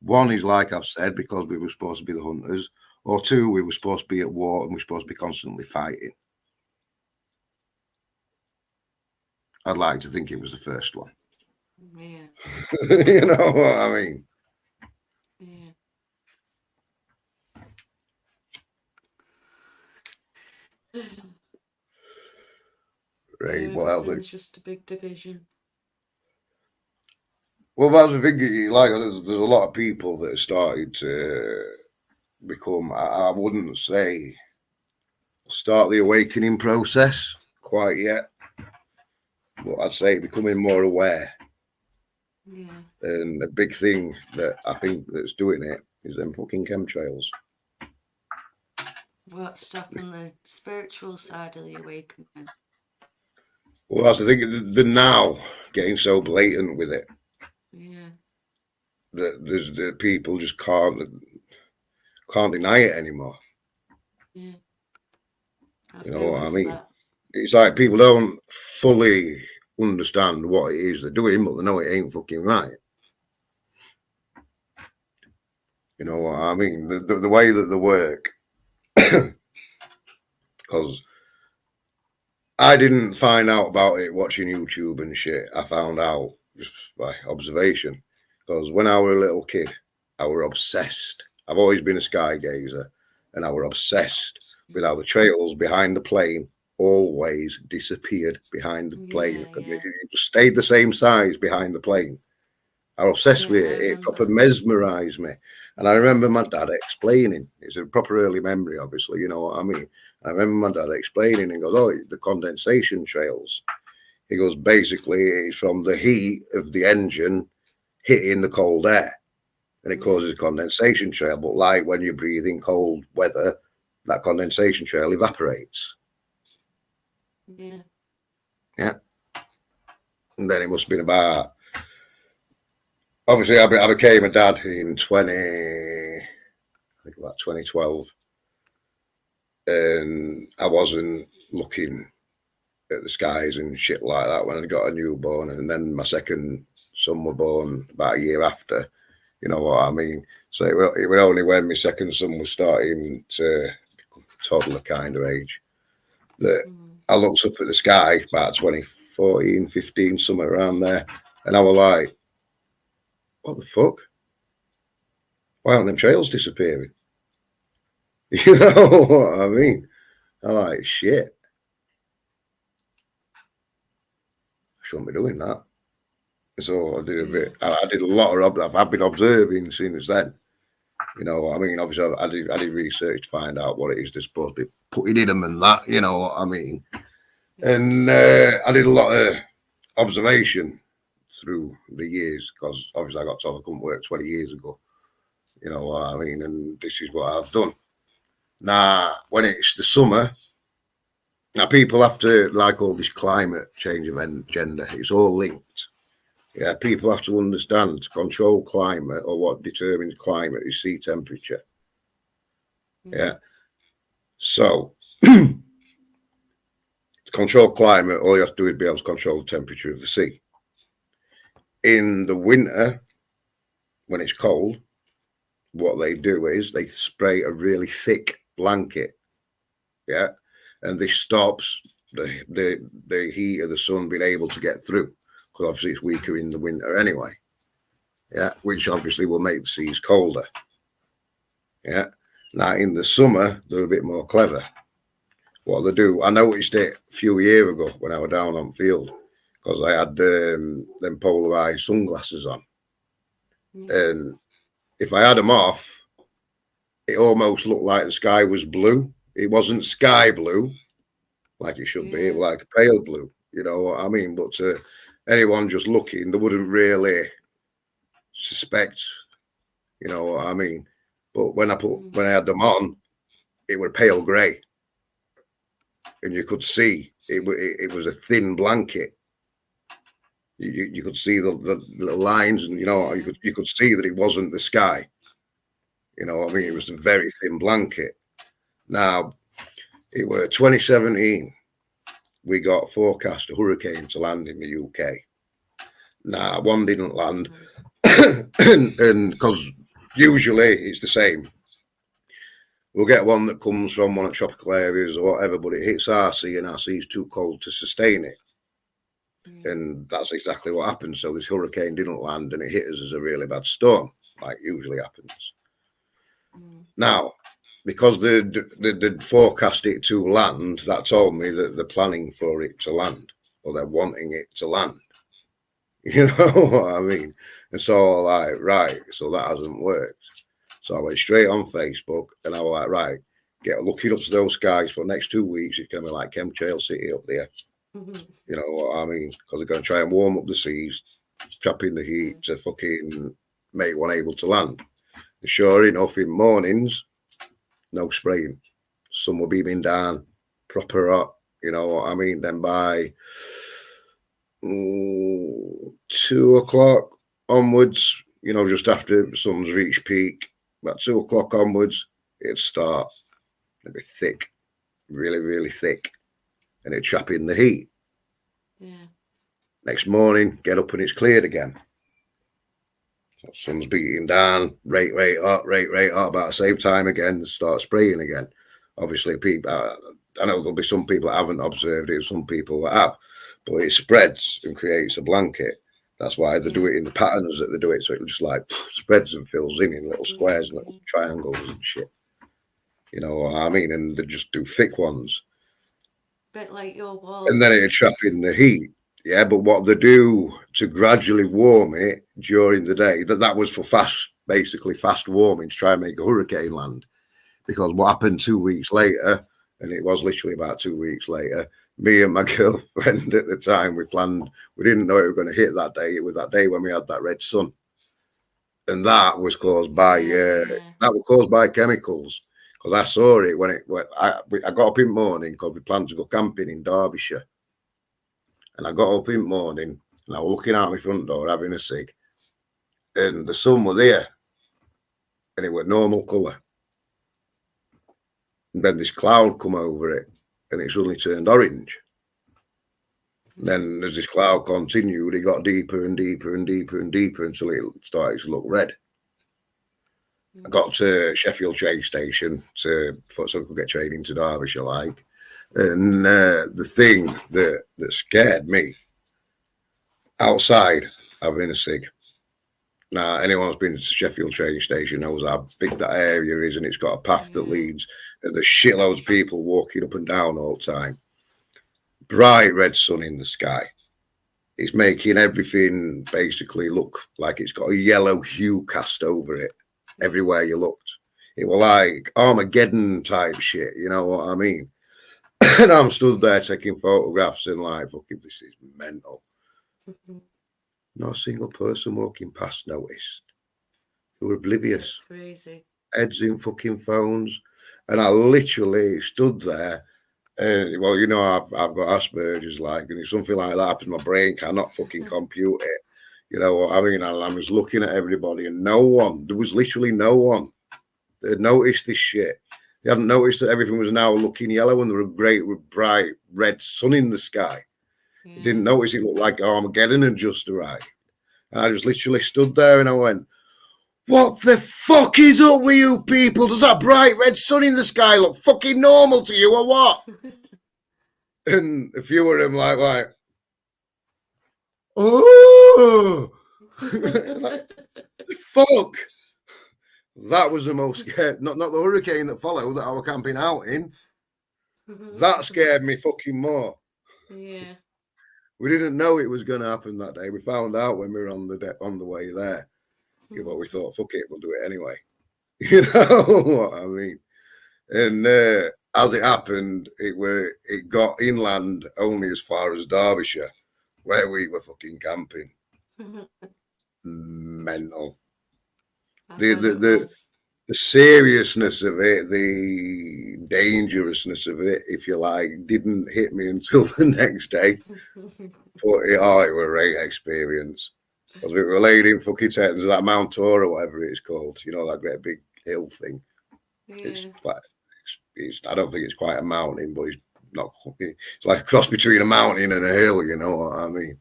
Speaker 3: One is, like I've said, because we were supposed to be the hunters, or two, we were supposed to be at war and we're supposed to be constantly fighting. I'd like to think it was the first one.
Speaker 2: Yeah.
Speaker 3: You know what I mean?
Speaker 2: Yeah.
Speaker 3: Right. What else?
Speaker 2: Everything's just a big division.
Speaker 3: Well, that's the thing. Like, there's a lot of people that have started to become. I wouldn't say start the awakening process quite yet, but I'd say becoming more aware.
Speaker 2: Yeah.
Speaker 3: And the big thing that I think that's doing it is them fucking chemtrails.
Speaker 2: What's stopping the spiritual side of the awakening?
Speaker 3: Well, that's the thing. They're now getting so blatant with it
Speaker 2: Yeah.
Speaker 3: that the people just can't deny it anymore.
Speaker 2: Yeah. I've
Speaker 3: You know what I
Speaker 2: noticed
Speaker 3: mean?
Speaker 2: that.
Speaker 3: It's like people don't fully understand what it is they're doing, but they know it ain't fucking right. You know what I mean? The way that they work, because I didn't find out about it watching YouTube and shit. I found out just by observation. Because when I was a little kid, I were obsessed. I've always been a sky gazer, and I were obsessed with how the trails behind the plane always disappeared behind the plane.
Speaker 2: Yeah.
Speaker 3: It just stayed the same size behind the plane. I was obsessed with
Speaker 2: Yeah, I
Speaker 3: it. It
Speaker 2: remember.
Speaker 3: proper mesmerised me. And I remember my dad explaining. It's a proper early memory, obviously, you know what I mean? I remember my dad explaining and goes, oh, the condensation trails. He goes, basically, it's from the heat of the engine hitting the cold air. And it causes a condensation trail. But like when you breathe in cold weather, that condensation trail evaporates.
Speaker 2: Yeah.
Speaker 3: Yeah. And then it must have been about, obviously, I became a dad in 2012. And I wasn't looking at the skies and shit like that when I got a newborn. And then my second son was born about a year after. You know what I mean? So it was only when my second son was starting to toddler kind of age that I looked up at the sky about 2014, 15, somewhere around there. And I was like, what the fuck? Why aren't them trails disappearing? You know what I mean? I'm like, shit. I shouldn't be doing that. So I did a bit. I did a lot of. I've been observing since then. You know, I mean, obviously, I did research to find out what it is they're supposed to be putting in them and that. You know what I mean? And I did a lot of observation through the years because obviously I got told I couldn't work 20 years ago. You know what I mean? And this is what I've done. Now, when it's the summer, now people have to like all this climate change of agenda. It's all linked. Yeah, people have to understand to control climate or what determines climate is sea temperature. Yeah. So, to control climate, all you have to do is be able to control the temperature of the sea. In the winter, when it's cold, what they do is they spray a really thick blanket. Yeah. And this stops the heat of the sun being able to get through because obviously it's weaker in the winter anyway. Yeah, which obviously will make the seas colder. Yeah. Now in the summer, they're a bit more clever. What they do, I noticed it a few years ago when I was down on field because I had them polarized sunglasses on. And if I had them off, it almost looked like the sky was blue. It wasn't sky blue like it should be, it was like a pale blue. You know what I mean? But anyone just looking, they wouldn't really suspect. You know what I mean? But when I had them on, it was pale grey, and you could see it was a thin blanket. You could see the little lines, and you could see that it wasn't the sky. You know what I mean? It was a very thin blanket. Now it was 2017, we got forecast a hurricane to land in the UK. Nah, one didn't land, and because usually it's the same. We'll get one that comes from one of the tropical areas or whatever, but it hits our sea and our sea is too cold to sustain it. And that's exactly what happened. So this hurricane didn't land and it hit us as a really bad storm, like usually happens. Now, because they forecast it to land, that told me that they're planning for it to land, or they're wanting it to land. You know what I mean? And so like, right, so that hasn't worked. So I went straight on Facebook and I was like, right, get looking up to those skies for the next 2 weeks. It's going to be like Chemtrail City up there. You know what I mean? Because they're going to try and warm up the seas, trap in the heat to fucking make one able to land. And sure enough, in mornings, no spraying. Sun were beaming down, proper hot. You know what I mean? Then by 2 o'clock onwards, you know, just after the sun's reached peak, about 2 o'clock onwards, it'd start. It'd be thick, really, really thick, and it'd trap in the heat.
Speaker 2: Yeah.
Speaker 3: Next morning, get up and it's cleared again. So sun's beating down, rate hot, about the same time again, start spraying again. Obviously, people, I know there'll be some people that haven't observed it, some people that have, but it spreads and creates a blanket. That's why they do it in the patterns that they do it, so it just like spreads and fills in little squares and little triangles and shit. You know what I mean? And they just do thick ones.
Speaker 2: Bit like your walls.
Speaker 3: And then it'd trap in the heat. Yeah, but what they do to gradually warm it during the day, that was for basically fast warming to try and make a hurricane land. Because what happened 2 weeks later, and it was literally about 2 weeks later, me and my girlfriend at the time, we didn't know it was going to hit that day. It was that day when we had that red sun. And that was caused by chemicals. Because I saw it when I got up in the morning because we planned to go camping in Derbyshire. And I got up in the morning and I was looking out my front door having a cig. And the sun was there. And it was normal colour. And then this cloud come over it and it suddenly turned orange. And then as this cloud continued, it got deeper and deeper and deeper and deeper until it started to look red. I got to Sheffield train station so I could get train into Derbyshire, like. And the thing that scared me outside having a cig. Now, anyone who's been to Sheffield train station knows how big that area is, and it's got a path that leads, and there's shitloads of people walking up and down all the time. Bright red sun in the sky. It's making everything basically look like it's got a yellow hue cast over it everywhere you looked. It was like Armageddon type shit, you know what I mean? And I'm stood there taking photographs and like, fucking, this is mental. Not a single person walking past noticed. They were oblivious.
Speaker 2: That's crazy.
Speaker 3: Heads in fucking phones. And I literally stood there. And, well, you know, I've got Asperger's, like, and if something like that happens, my brain cannot fucking compute it. You know what I mean? I was looking at everybody and there was literally no one that had noticed this shit. They hadn't noticed that everything was now looking yellow and there was a great bright red sun in the sky. They didn't notice it looked like Armageddon had just arrived. And I just literally stood there and I went, what the fuck is up with you people? Does that bright red sun in the sky look fucking normal to you or what? And a few of them like, oh, like, fuck. That was the most scared, not the hurricane that followed that I was camping out in. That scared me fucking more.
Speaker 2: Yeah.
Speaker 3: We didn't know it was going to happen that day. We found out when we were on the way there. But we thought, fuck it, we'll do it anyway. You know what I mean? And as it happened, it got inland only as far as Derbyshire, where we were fucking camping. Mental. The seriousness of it, the dangerousness of it, if you like, didn't hit me until the next day. But it was a great experience. Because we were laid in fucking tents, that Mount Tor or whatever it's called, you know, that great big hill thing. Yeah. I don't think it's quite a mountain, but it's not it's like a cross between a mountain and a hill, you know what I mean?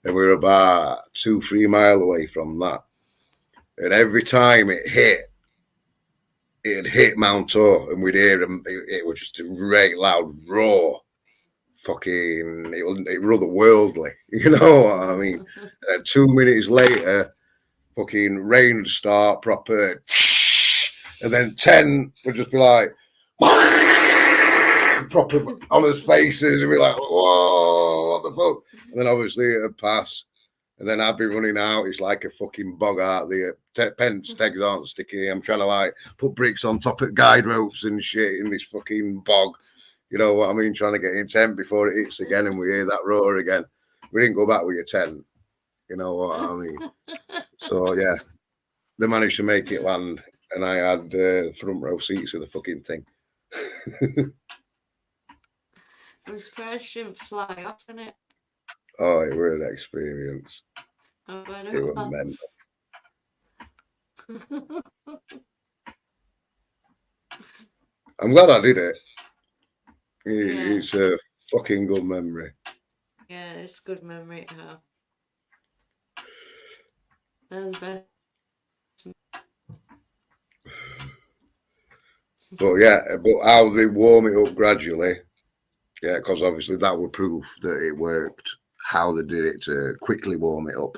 Speaker 3: And we were about 2-3 miles away from that. And every time it'd hit Mount O, and we'd hear them. It was just a great loud roar. Fucking, it was otherworldly, you know what I mean? 2 minutes later, fucking rain would start proper, and then 10 would just be like proper on his faces, and be like, whoa, what the fuck? And then obviously it'd pass, and then I'd be running out. It's like a fucking bog out there. Pence tags aren't sticky. I'm trying to like put bricks on top of guide ropes and shit in this fucking bog. You know what I mean? Trying to get in tent before it hits again, and we hear that roar again. We didn't go back with your tent. You know what I mean? So yeah, they managed to make it land, and I had front row seats of the fucking thing.
Speaker 2: I'm surprised she didn't fly off in it.
Speaker 3: Oh, it was an experience.
Speaker 2: Oh, but
Speaker 3: It was mental. I'm glad I did it. It's a fucking good memory.
Speaker 2: Yeah, it's a good memory to have. Then the
Speaker 3: But yeah, but how they warm it up gradually, yeah, because obviously that would prove that it worked. How they did it to quickly warm it up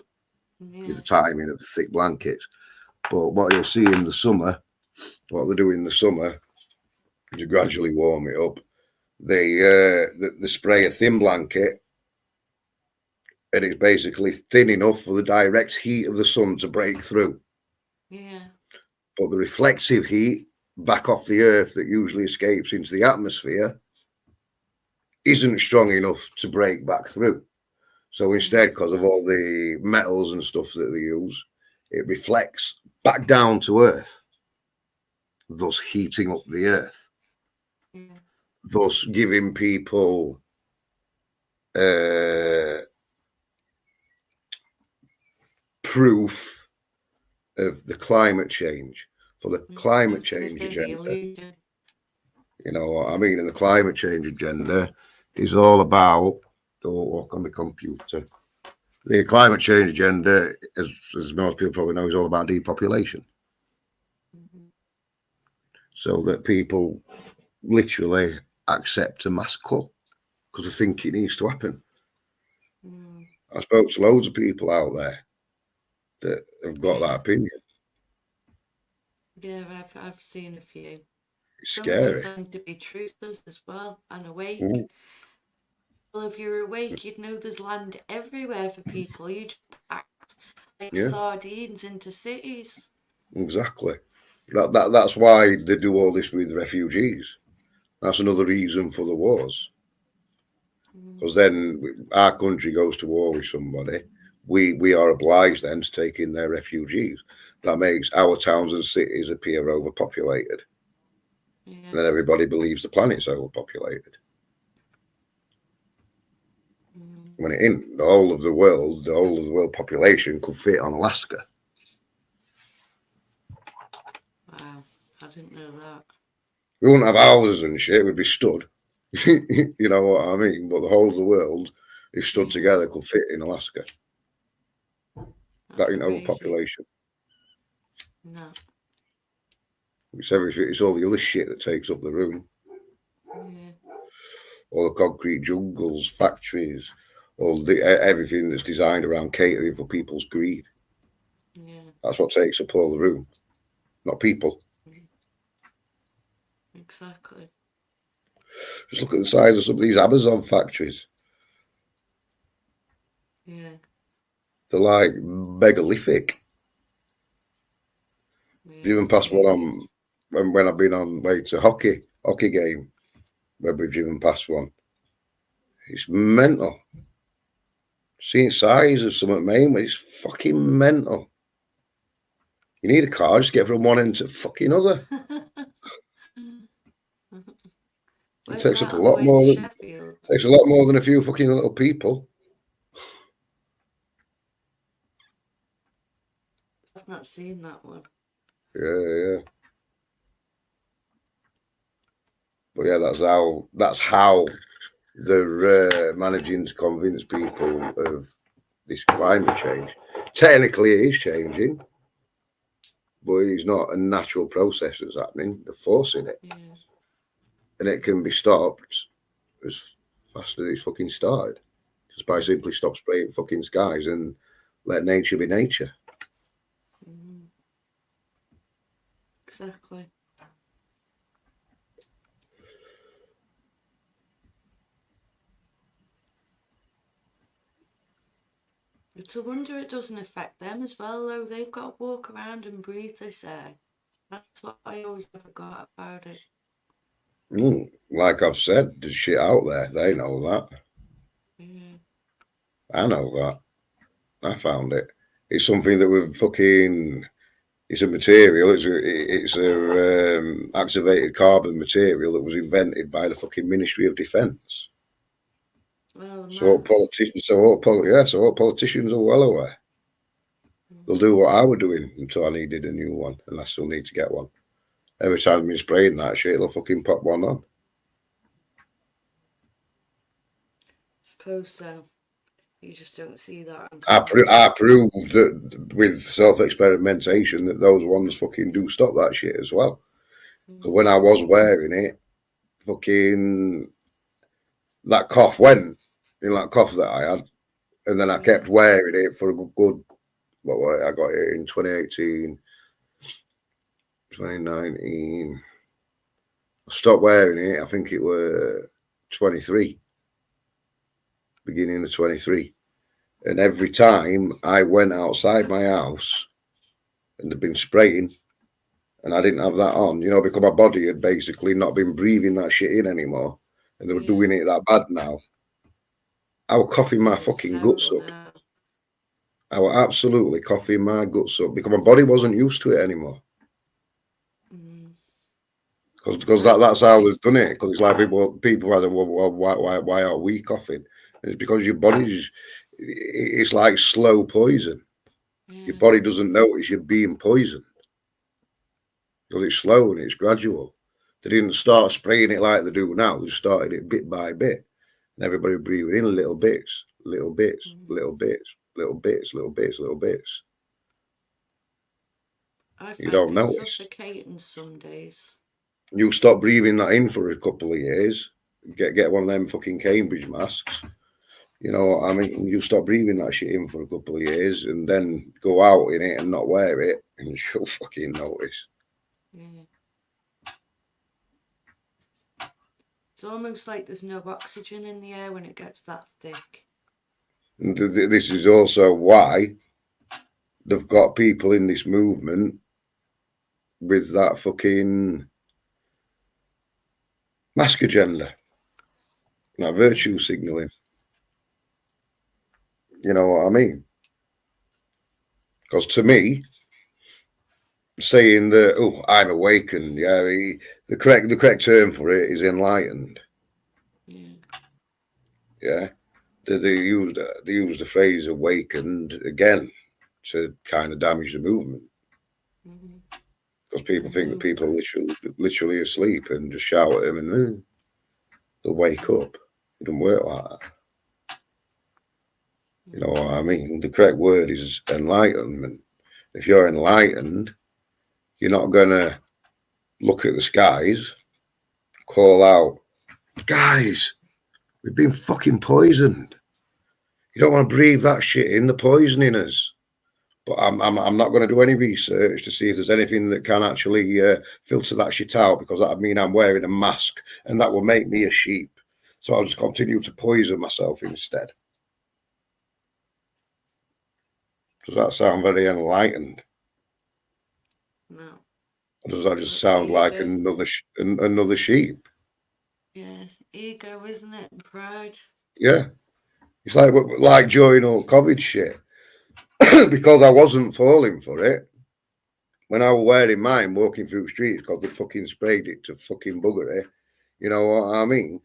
Speaker 3: with the timing of the thick blankets. But what you'll see in the summer, what they do in the summer, to gradually warm it up, they spray a thin blanket, and it's basically thin enough for the direct heat of the sun to break through.
Speaker 2: Yeah.
Speaker 3: But the reflective heat back off the earth that usually escapes into the atmosphere isn't strong enough to break back through. So instead, because of all the metals and stuff that they use, it reflects back down to earth, thus heating up the earth, thus giving people proof of the climate change, for the climate change agenda. You know what I mean? And the climate change agenda is all about, don't walk on the computer. The climate change agenda, as most people probably know, is all about depopulation. So that people literally accept a mass cull because they think it needs to happen. I spoke to loads of people out there that have got that opinion.
Speaker 2: Yeah, I've seen a few.
Speaker 3: It's
Speaker 2: Some
Speaker 3: scary.
Speaker 2: of them to be truthers as well and awake. Well, if you're awake, you'd know there's land everywhere for people. You'd packed like sardines into cities.
Speaker 3: Exactly. That's why they do all this with refugees. That's another reason for the wars. Because then our country goes to war with somebody, we are obliged then to take in their refugees. That makes our towns and cities appear overpopulated. And then everybody believes the planet's overpopulated. When it ain't, the whole of the world population could fit on Alaska.
Speaker 2: Wow, I didn't know that.
Speaker 3: We wouldn't have houses and shit, we'd be stood. You know what I mean? But the whole of the world, if stood together, could fit in Alaska. That ain't overpopulation.
Speaker 2: No.
Speaker 3: It's everything. It's all the other shit that takes up the room.
Speaker 2: Yeah.
Speaker 3: All the concrete jungles, factories, all the everything that's designed around catering for people's greed.
Speaker 2: Yeah.
Speaker 3: That's what takes up all the room, not people.
Speaker 2: Exactly.
Speaker 3: Just look at the size of some of these Amazon factories.
Speaker 2: Yeah.
Speaker 3: They're like megalithic.
Speaker 2: Yeah,
Speaker 3: Driven past one on when I've been on way to hockey game, where we've driven past one. It's mental. Seeing size of some at Maine, it's fucking mental. You need a car, just get from one end to fucking other. It takes up a lot more than a few fucking little people.
Speaker 2: I've not seen that one.
Speaker 3: Yeah. But yeah, that's how they're managing to convince people of this climate change. Technically, it is changing, but it's not a natural process that's happening. They're forcing it, and it can be stopped as fast as it's fucking started, just by simply stop spraying fucking skies and let nature be nature.
Speaker 2: Exactly. It's a wonder it doesn't affect them as well, though. They've got to walk around and breathe this air. That's what I always forgot about it.
Speaker 3: Like I've said, there's shit out there. They know that. I know that. I found it. It's something that we're fucking. It's a material. It's a activated carbon material that was invented by the fucking Ministry of Defence.
Speaker 2: Well,
Speaker 3: So all politicians are well aware. They'll do what I was doing until I needed a new one, and I still need to get one. Every time you're spraying that shit, they'll fucking pop one on.
Speaker 2: Suppose so. You just don't see that.
Speaker 3: I proved that with self-experimentation that those ones fucking do stop that shit as well. Because when I was wearing it, fucking that cough went. That cough that I had, and then I kept wearing it for a good. I got it in 2018, 2019. I stopped wearing it. I think it was 23, beginning of 23. And every time I went outside my house and they'd been spraying and I didn't have that on, because my body had basically not been breathing that shit in anymore. And they were doing it that bad now. I was coughing my fucking guts up. I was absolutely coughing my guts up because my body wasn't used to it anymore. Because that's how they've done it. Because it's like people are, well, why are we coughing? And it's because your body's, it's like slow poison. Your body doesn't notice you're being poisoned. Because it's slow and it's gradual. They didn't start spraying it like they do now. They started it bit by bit. And everybody breathing in little bits, little bits, little bits, little bits, little bits, little bits. You don't notice.
Speaker 2: Suffocating some days.
Speaker 3: You stop breathing that in for a couple of years. Get one of them fucking Cambridge masks. You know what I mean? You stop breathing that shit in for a couple of years and then go out in it and not wear it, and you'll fucking notice.
Speaker 2: It's almost like there's no oxygen in the air when it gets that thick.
Speaker 3: And this is also why they've got people in this movement with that fucking mask agenda, that virtue signaling. You know what I mean? Because to me, saying that I'm awakened, the correct term for it is enlightened. Yeah, they use the phrase awakened again to kind of damage the movement. Because people think that people are literally asleep and just shout at them and they'll wake up. It doesn't work like that. You know what I mean? The correct word is enlightenment. If you're enlightened, you're not going to look at the skies, call out, guys, we've been fucking poisoned. You don't want to breathe that shit in, the poisoning us. But I'm not going to do any research to see if there's anything that can actually filter that shit out, because that would mean I'm wearing a mask and that will make me a sheep. So I'll just continue to poison myself instead. Does that sound very enlightened?
Speaker 2: No.
Speaker 3: Or does that just sound like another sheep?
Speaker 2: Yeah, ego, isn't it? And pride.
Speaker 3: Yeah. It's like during all COVID shit. Because I wasn't falling for it, when I was wearing mine walking through the streets because they fucking sprayed it to fucking buggery, you know what I mean?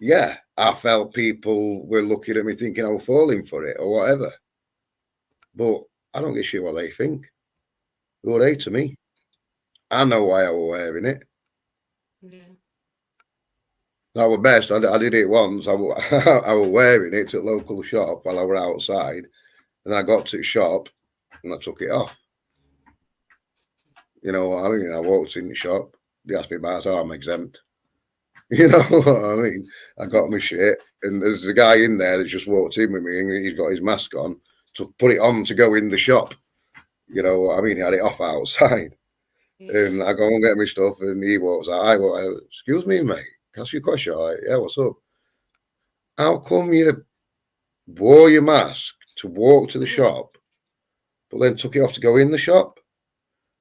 Speaker 3: Yeah, I felt people were looking at me thinking I was falling for it or whatever. But I don't give a shit what they think. Who are they to me? I know why I was wearing it.
Speaker 2: Yeah.
Speaker 3: That was best. I did it once. I was wearing it at a local shop while I were outside, and then I got to the shop and I took it off. You know what I mean? I walked in the shop. They asked me about it. Oh, I'm exempt. You know what I mean? I got my shit, and there's a guy in there that just walked in with me, and he's got his mask on to put it on to go in the shop. You know what I mean? He had it off outside.
Speaker 2: Yeah.
Speaker 3: And I go and get my stuff, and he walks out. I walk out. Excuse me, mate. Can I ask you a question? All right, yeah, what's up? How come you wore your mask to walk to the shop, but then took it off to go in the shop?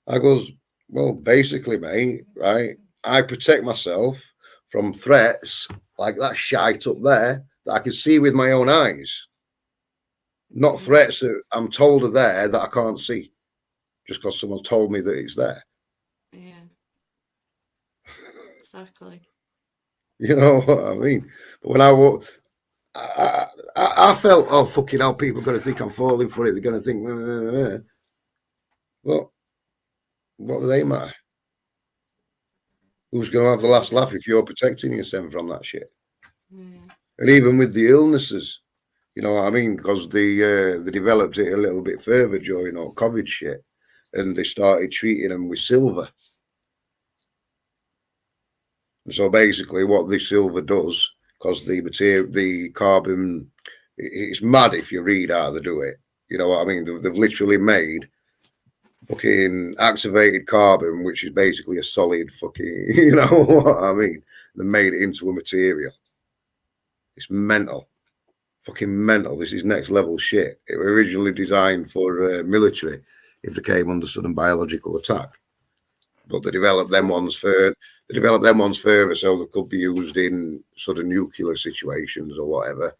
Speaker 3: I goes, well, basically, mate, right? I protect myself from threats like that shite up there that I can see with my own eyes. Not threats that I'm told are there that I can't see just because someone told me that it's there.
Speaker 2: Yeah. Exactly.
Speaker 3: You know what I mean? But when I walk, I felt, oh, fucking hell, people are going to think I'm falling for it. They're going to think, well, what do they matter? Who's going to have the last laugh if you're protecting yourself from that shit?
Speaker 2: Yeah.
Speaker 3: And even with the illnesses, you know what I mean? Because they developed it a little bit further during all COVID shit, and they started treating them with silver. And so basically, what this silver does, because the carbon, it's mad if you read how they do it. You know what I mean? They've literally made fucking activated carbon, which is basically a solid fucking, you know what I mean? They made it into a material. It's mental. Fucking mental. This is next level shit. It was originally designed for military if they came under sudden biological attack. But they developed them ones further. They developed them ones further so they could be used in sort of nuclear situations or whatever.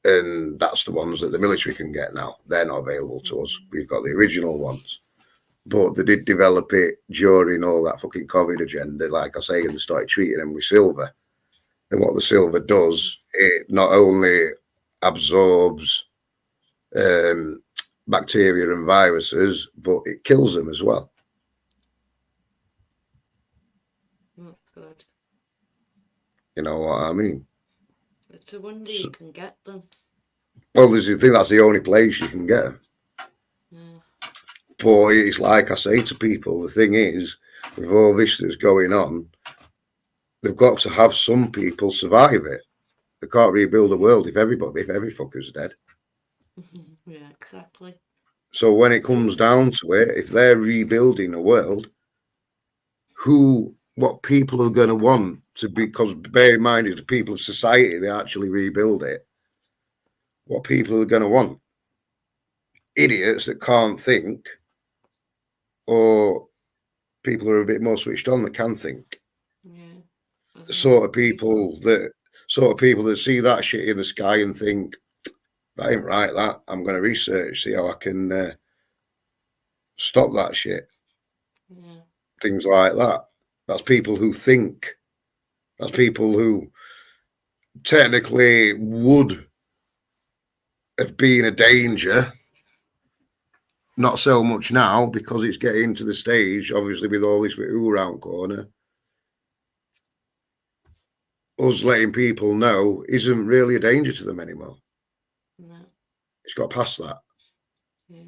Speaker 3: And that's the ones that the military can get now. They're not available to us. We've got the original ones. But they did develop it during all that fucking COVID agenda, like I say, and they started treating them with silver. And what the silver does, it not only absorbs bacteria and viruses, but it kills them as well.
Speaker 2: That's good.
Speaker 3: You know what I mean?
Speaker 2: It's a wonder you can get them.
Speaker 3: Well, there's, I think that's the only place you can get them.
Speaker 2: Yeah.
Speaker 3: But it's like I say to people, the thing is, with all this that's going on, they've got to have some people survive it. They can't rebuild the world if every fucker's dead.
Speaker 2: Yeah, exactly.
Speaker 3: So when it comes down to it, if they're rebuilding a world, what people are going to want to be, because bear in mind, it's the people of society that actually rebuild it. What people are going to want? Idiots that can't think, or people who are a bit more switched on that can think.
Speaker 2: Yeah.
Speaker 3: The sort of people that see that shit in the sky and think, that ain't right, that I'm going to research, see how I can stop that shit.
Speaker 2: Yeah.
Speaker 3: Things like that. That's people who think. That's people who technically would have been a danger. Not so much now because it's getting to the stage, obviously, with all this with who around corner. Us letting people know isn't really a danger to them anymore.
Speaker 2: No.
Speaker 3: It's got past that.
Speaker 2: Yeah.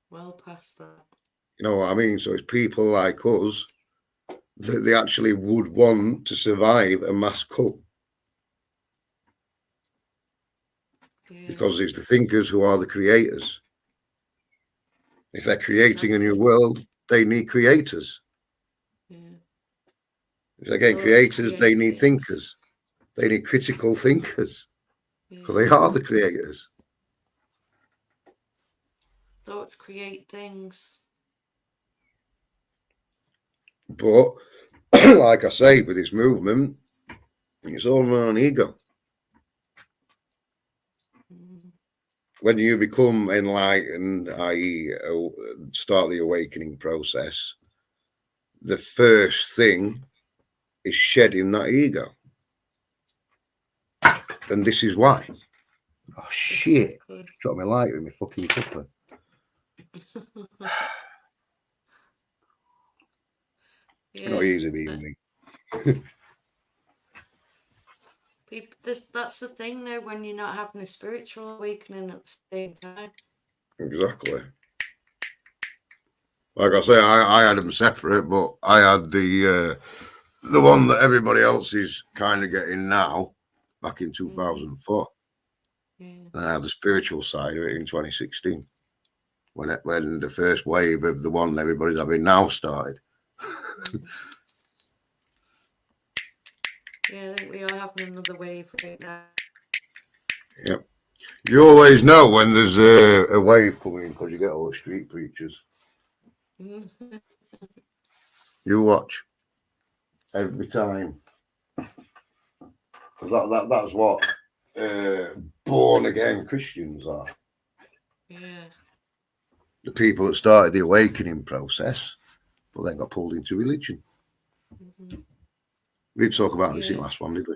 Speaker 2: Well past that.
Speaker 3: You know what I mean? So it's people like us that they actually would want to survive a mass cult.
Speaker 2: Yeah.
Speaker 3: Because it's the thinkers who are the creators. If they're creating a new world, they need creators.
Speaker 2: Yeah.
Speaker 3: If they're getting creators, they need thinkers. They need critical thinkers. Because they are the creators.
Speaker 2: Thoughts create things.
Speaker 3: But, like I say, with this movement, it's all on ego. When you become enlightened, i.e., start the awakening process, the first thing is shedding that ego. And this is why. Oh, shit. Dropped my light with my fucking cuppa.
Speaker 2: Yeah.
Speaker 3: Not easy being me.
Speaker 2: That's the thing though, when you're not having a spiritual awakening at the same time.
Speaker 3: Exactly. Like I say, I had them separate, but I had the one that everybody else is kind of getting now back in 2004.
Speaker 2: Yeah.
Speaker 3: And I had the spiritual side of it in 2016 when the first wave of the one everybody's having now started.
Speaker 2: Yeah, I think we are having another wave right now.
Speaker 3: Yep. You always know when there's a wave coming because you get all the street preachers. You watch every time. Because that's what born again Christians are.
Speaker 2: Yeah.
Speaker 3: The people that started the awakening process, but then got pulled into religion.
Speaker 2: Mm-hmm.
Speaker 3: We didn't talk about this in the last one, did we?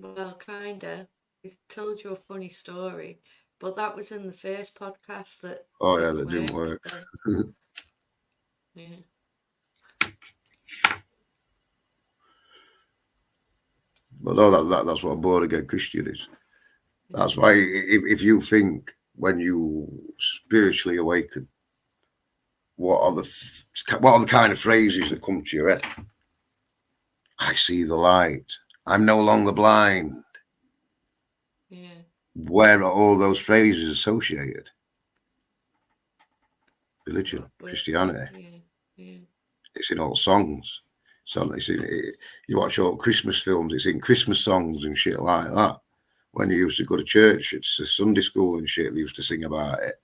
Speaker 2: Well, kinda. We told you a funny story, but that was in the first podcast that.
Speaker 3: Oh yeah, that didn't work.
Speaker 2: Yeah.
Speaker 3: But no, that's what a born again Christian is. That's why if you think when you spiritually awaken, what are the kind of phrases that come to your head? I see the light. I'm no longer blind.
Speaker 2: Yeah.
Speaker 3: Where are all those phrases associated? Religion, Christianity.
Speaker 2: Yeah.
Speaker 3: It's in all songs. So you watch all Christmas films. It's in Christmas songs and shit like that. When you used to go to church, it's a Sunday school and shit. They used to sing about it.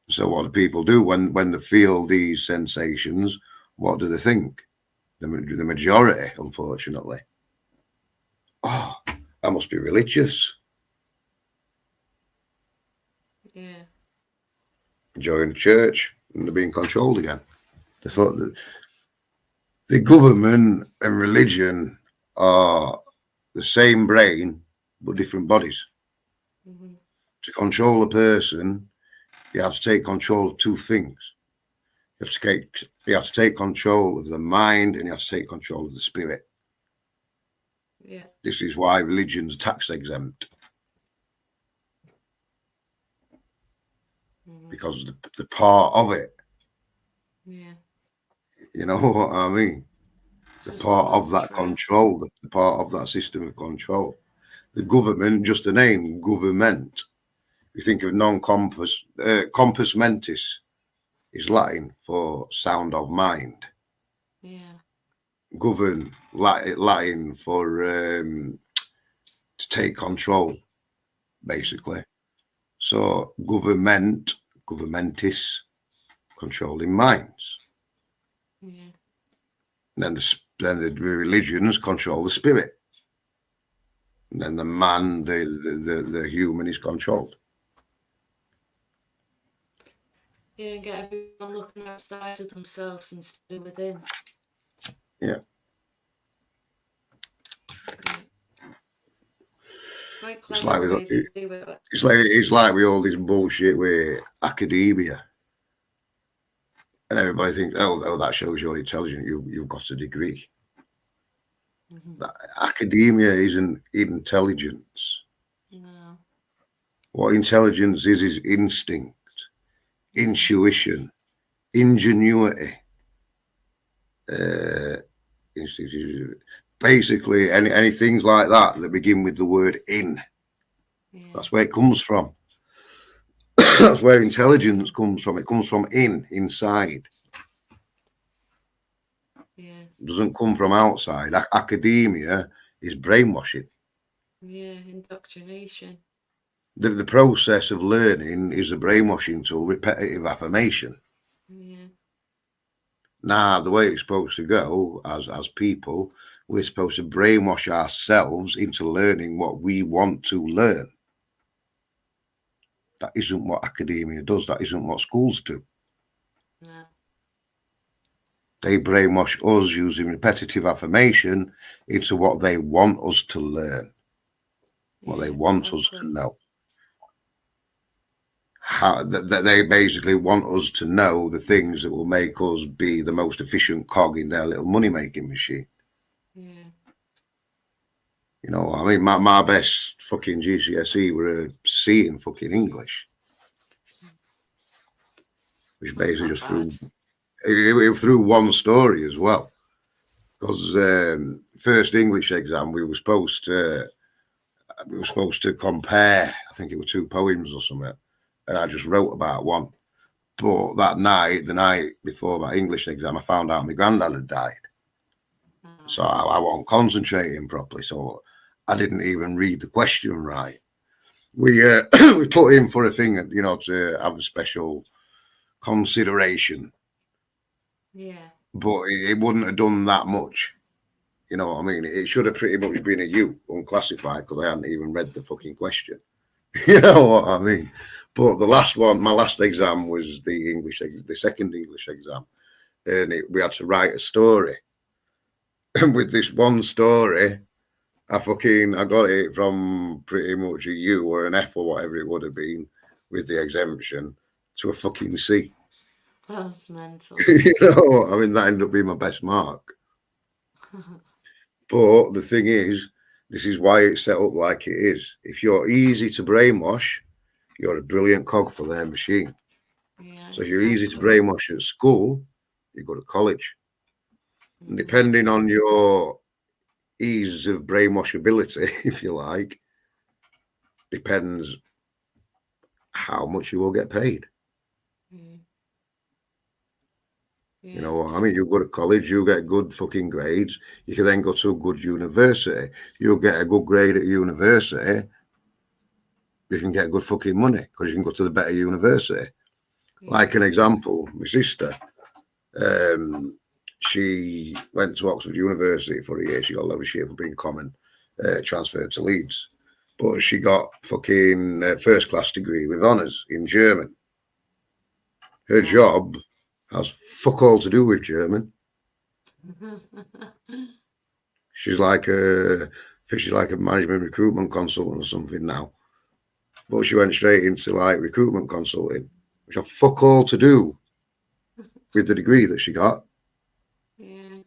Speaker 3: So what do people do when they feel these sensations? What do they think? The majority, unfortunately. Oh, I must be religious.
Speaker 2: Yeah.
Speaker 3: Join the church and they're being controlled again. They thought that the government and religion are the same brain but different bodies. To control a person, you have to take control of two things. You have to take control of the mind and you have to take control of the spirit.
Speaker 2: Yeah.
Speaker 3: This is why religion's tax exempt. Because the part of it.
Speaker 2: Yeah.
Speaker 3: You know what I mean? The part of that control, the part of that system of control. The government, just the name, government. You think of non-compos, compos mentis is Latin for sound of mind.
Speaker 2: Yeah.
Speaker 3: Govern, Latin for to take control, basically. So government, governmentis, controlling minds.
Speaker 2: Yeah.
Speaker 3: And then the religions control the spirit. And then the man, the human is controlled.
Speaker 2: Yeah, and get everyone looking outside of themselves instead of within.
Speaker 3: Yeah.
Speaker 2: Quite clever.
Speaker 3: It's like with all this bullshit with academia. And everybody thinks, oh, that shows you're intelligent. You've got a degree. Academia isn't intelligence.
Speaker 2: No.
Speaker 3: What intelligence is instinct, intuition, ingenuity. Basically, any things like that begin with the word in. Yeah. That's where it comes from. That's where intelligence comes from. It comes from inside.
Speaker 2: Yeah.
Speaker 3: It doesn't come from outside. Academia is brainwashing.
Speaker 2: Yeah, indoctrination.
Speaker 3: The process of learning is a brainwashing tool, repetitive affirmation.
Speaker 2: Yeah.
Speaker 3: Now, the way it's supposed to go, as people, we're supposed to brainwash ourselves into learning what we want to learn. That isn't what academia does. That isn't what schools do.
Speaker 2: No.
Speaker 3: They brainwash us using repetitive affirmation into what they want us to learn, what they want us to know. that they basically want us to know the things that will make us be the most efficient cog in their little money making machine.
Speaker 2: Yeah.
Speaker 3: You know, I mean, my best fucking GCSE were a C in fucking English, which
Speaker 2: That's
Speaker 3: basically
Speaker 2: not
Speaker 3: just
Speaker 2: bad.
Speaker 3: it threw one story as well. Because first English exam, we were supposed to compare. I think it were two poems or something, and I just wrote about one. But that night, the night before my English exam, I found out my granddad had died.
Speaker 2: Oh.
Speaker 3: So I wasn't concentrating properly. So I didn't even read the question right. We we put in for a thing, you know, to have a special consideration.
Speaker 2: Yeah.
Speaker 3: But it wouldn't have done that much. You know what I mean? It should have pretty much been a U, unclassified, because I hadn't even read the fucking question. You know what I mean? But the last one, my last exam was the second English exam, and we had to write a story. And with this one story, I got it from pretty much a U or an F or whatever it would have been with the exemption to a fucking C.
Speaker 2: That's mental.
Speaker 3: You know, I mean, that ended up being my best mark. But the thing is, this is why it's set up like it is. If you're easy to brainwash, you're a brilliant cog for their machine.
Speaker 2: Yeah.
Speaker 3: So if you're easy to brainwash at school, you go to college. And depending on your ease of brainwashability, if you like, depends how much you will get paid.
Speaker 2: Yeah.
Speaker 3: You know what I mean? You go to college, you get good fucking grades. You can then go to a good university. You'll get a good grade at university. You can get good fucking money because you can go to the better university.
Speaker 2: Yeah.
Speaker 3: Like an example, my sister, she went to Oxford University for a year. She got a load of shit for being common, transferred to Leeds. But she got fucking first class degree with honours in German. Her job has fuck all to do with German. She's like a management recruitment consultant or something now. But she went straight into like recruitment consulting, which had fuck all to do with the degree that she got.
Speaker 2: Yeah.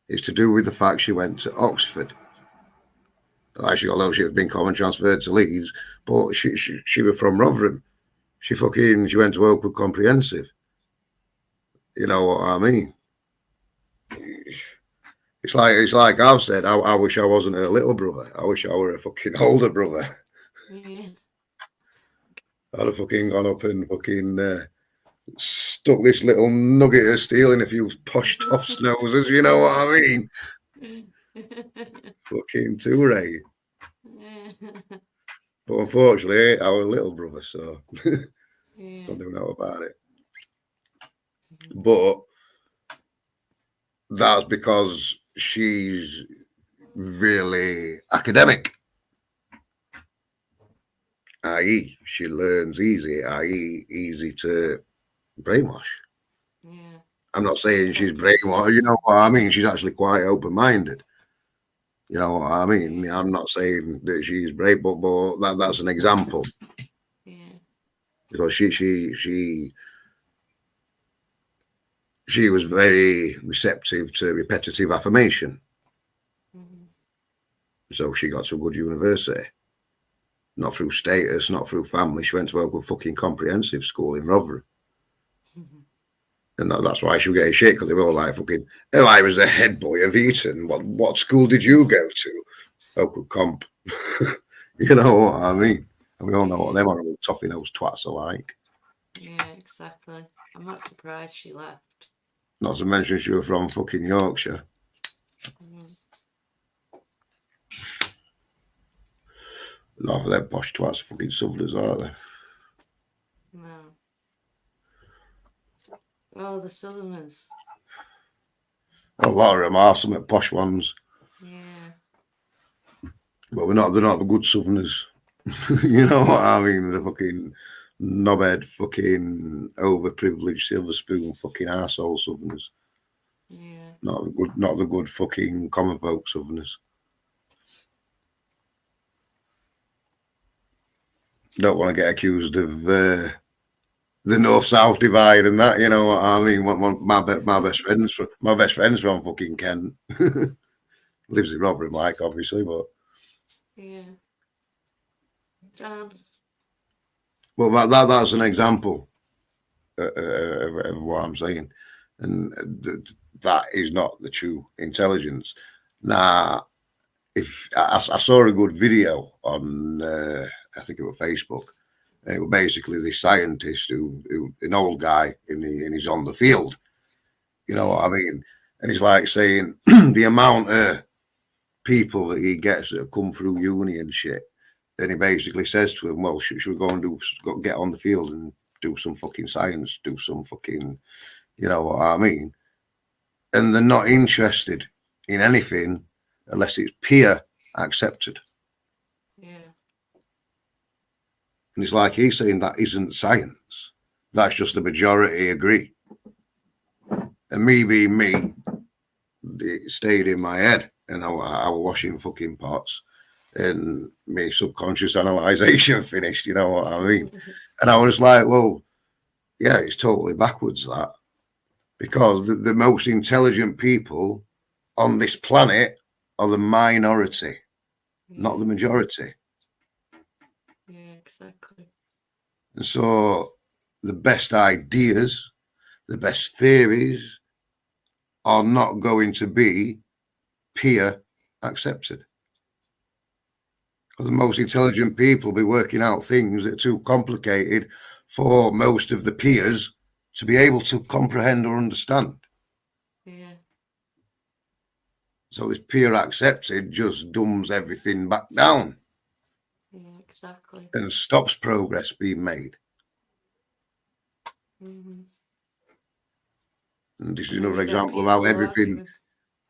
Speaker 3: It's to do with the fact she went to Oxford. Like she got a load of shit been common transferred to Leeds, but she was from Rotherham. She went to Oakwood Comprehensive. You know what I mean? It's like I've said. I wish I wasn't her little brother. I wish I were a fucking older brother.
Speaker 2: Yeah.
Speaker 3: I'd have fucking gone up and fucking stuck this little nugget of steel in a few posh toffs noses. You know what I mean? Fucking touray. But unfortunately, I was a little brother, so
Speaker 2: Yeah.
Speaker 3: don't know about it. But that's because she's really academic, i.e., she learns easy, i.e., easy to brainwash.
Speaker 2: Yeah.
Speaker 3: I'm not saying she's brainwashed, you know what I mean? She's actually quite open minded. You know what I mean? I'm not saying that she's brave, but that's an example.
Speaker 2: Yeah.
Speaker 3: Because she was very receptive to repetitive affirmation. So she got to a good university. Not through status, not through family. She went to a good fucking comprehensive school in Rotherham. And that's why she was getting shit, because they were all like fucking, hell, I was the head boy of Eton. What school did you go to? Oakwood Comp. You know what I mean? And we all know what them horrible toffee nose twats are like.
Speaker 2: Yeah, exactly. I'm not surprised she left.
Speaker 3: Not to mention she was from fucking Yorkshire. Half of them posh twats are fucking southerners, aren't they?
Speaker 2: No. Oh, the Southerners.
Speaker 3: A lot of them are some posh ones.
Speaker 2: Yeah.
Speaker 3: But they're not the good southerners. You know what I mean? The fucking knobhead, fucking overprivileged silver spoon fucking arsehole southerners.
Speaker 2: Yeah.
Speaker 3: Not the good fucking common folk southerners. Don't want to get accused of the north-south divide and that, you know what I mean? My best friend's from fucking Kent. Lives in Rotherham, like, obviously, but
Speaker 2: Yeah.
Speaker 3: well, that's an example of what I'm saying, and that is not the true intelligence. Now, if I saw a good video on, I think it was Facebook, and it was basically this scientist who an old guy, and he's on the field. You know what I mean? And he's like saying the amount of people that he gets that have come through uni and shit. And he basically says to him, well, should we go and get on the field and do some fucking science, do some fucking, you know what I mean? And they're not interested in anything unless it's peer accepted.
Speaker 2: Yeah.
Speaker 3: And it's like he's saying that isn't science. That's just the majority agree. And me being me, it stayed in my head. And I was washing fucking pots. And my subconscious analyzation finished, you know what I mean? And I was like, well, yeah, it's totally backwards, that. Because the most intelligent people on this planet are the minority, not the majority.
Speaker 2: Yeah, exactly.
Speaker 3: And so the best ideas, the best theories are not going to be peer accepted. Because the most intelligent people be working out things that are too complicated for most of the peers to be able to comprehend or understand.
Speaker 2: Yeah.
Speaker 3: So this peer accepted just dumbs everything back down.
Speaker 2: Yeah, exactly.
Speaker 3: And stops progress being made.
Speaker 2: Mm-hmm.
Speaker 3: And this is another example of how everything.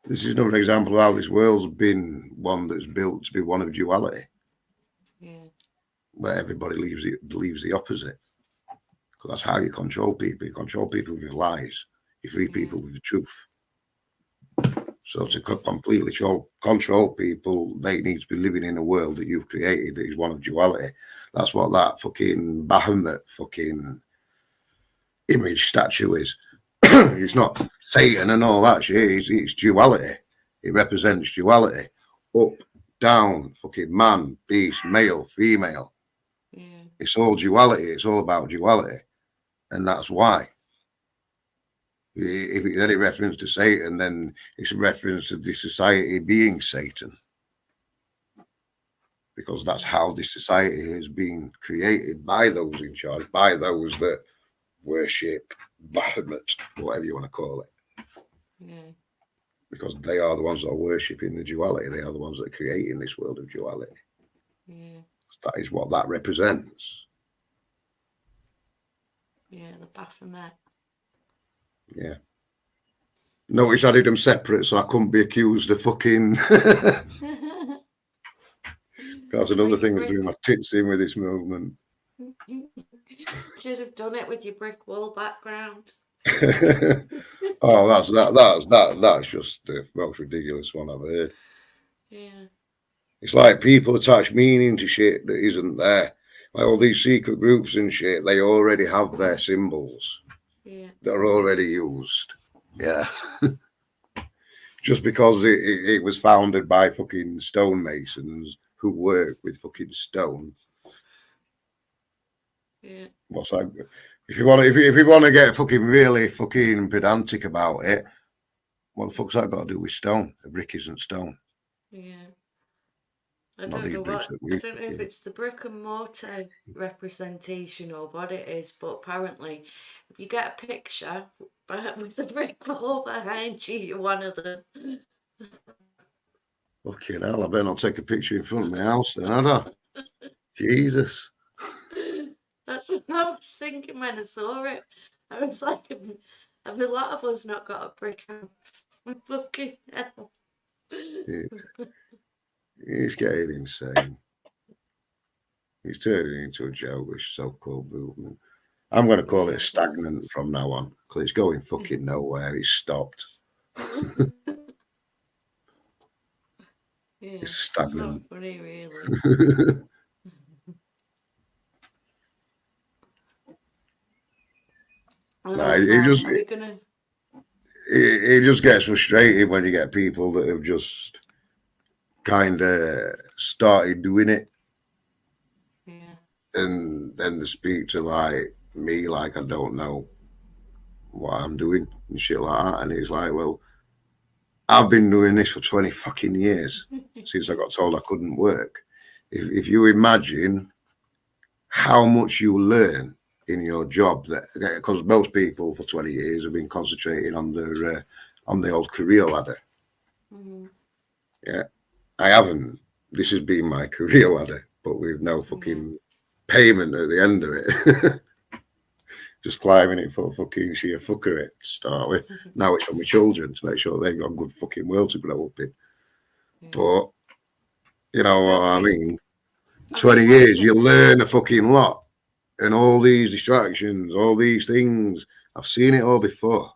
Speaker 3: This is another example of how this world's been one that's built to be one of duality.
Speaker 2: Yeah.
Speaker 3: Where everybody believes the opposite. Because that's how you control people. You control people with lies. You free people with the truth. So to completely control people, they need to be living in a world that you've created that is one of duality. That's what that fucking Bahamut fucking image statue is. It's not Satan and all that shit. It's duality. It represents duality. Up, down, fucking man, beast, male, female.
Speaker 2: Yeah.
Speaker 3: It's all duality. It's all about duality. And that's why. If it's any reference to Satan, then it's a reference to the society being Satan. Because that's how this society has been created by those in charge, by those that worship Bahamut, whatever you want to call it.
Speaker 2: Yeah.
Speaker 3: Because they are the ones that are worshipping the duality. They are the ones that are creating this world of duality.
Speaker 2: Yeah.
Speaker 3: That is what that represents.
Speaker 2: Yeah, the Baphomet.
Speaker 3: Yeah. Notice I did them separate so I couldn't be accused of fucking. That's another thing of doing my tits in with this movement.
Speaker 2: Should have done it with your brick wall background.
Speaker 3: Oh, that's just the most ridiculous one I've heard.
Speaker 2: Yeah.
Speaker 3: It's like people attach meaning to shit that isn't there. Like all these secret groups and shit, they already have their symbols.
Speaker 2: Yeah.
Speaker 3: That are already used. Yeah. Just because it was founded by fucking stonemasons who work with fucking stone.
Speaker 2: Yeah.
Speaker 3: What's that? If you want to get fucking really fucking pedantic about it, what the fuck's that got to do with stone? A brick isn't stone.
Speaker 2: Yeah. I
Speaker 3: Not
Speaker 2: don't know if
Speaker 3: fucking...
Speaker 2: it's the brick and mortar representation or what it is, but apparently, if you get a picture with a brick wall behind you, you're one of them.
Speaker 3: Fucking hell, I better not take a picture in front of my house then, had I? Jesus.
Speaker 2: That's what I was thinking when I saw it. I was like, have a lot of us not got a brick house? Fucking hell.
Speaker 3: It's getting insane. He's turning into a joke, this so-called movement. I'm going to call it stagnant from now on because it's going fucking nowhere. It's stopped.
Speaker 2: Yeah,
Speaker 3: it's stagnant.
Speaker 2: It's not funny, really. I
Speaker 3: No,
Speaker 2: know,
Speaker 3: it
Speaker 2: thought,
Speaker 3: just
Speaker 2: are we gonna?
Speaker 3: it just gets frustrating when you get people that have just kind of started doing it,
Speaker 2: Yeah.
Speaker 3: and then they speak to like me like I don't know what I'm doing and shit like that, and it's like, well, I've been doing this for 20 fucking years since I got told I couldn't work. If you imagine how much you learn in your job, that because most people for 20 years have been concentrating on their on the old career ladder.
Speaker 2: Mm-hmm.
Speaker 3: Yeah, I haven't. This has been my career ladder, but with no
Speaker 2: Yeah.
Speaker 3: fucking payment at the end of it. Just climbing it for fucking sheer fuckery to start with. Now it's for my children to make sure they've got a good fucking world to grow up in.
Speaker 2: Yeah.
Speaker 3: But you
Speaker 2: I
Speaker 3: know what
Speaker 2: don't
Speaker 3: I
Speaker 2: think.
Speaker 3: mean?
Speaker 2: I
Speaker 3: 20
Speaker 2: think, like I
Speaker 3: years,
Speaker 2: said,
Speaker 3: you learn a fucking lot. And all these distractions, all these things, I've seen it all before.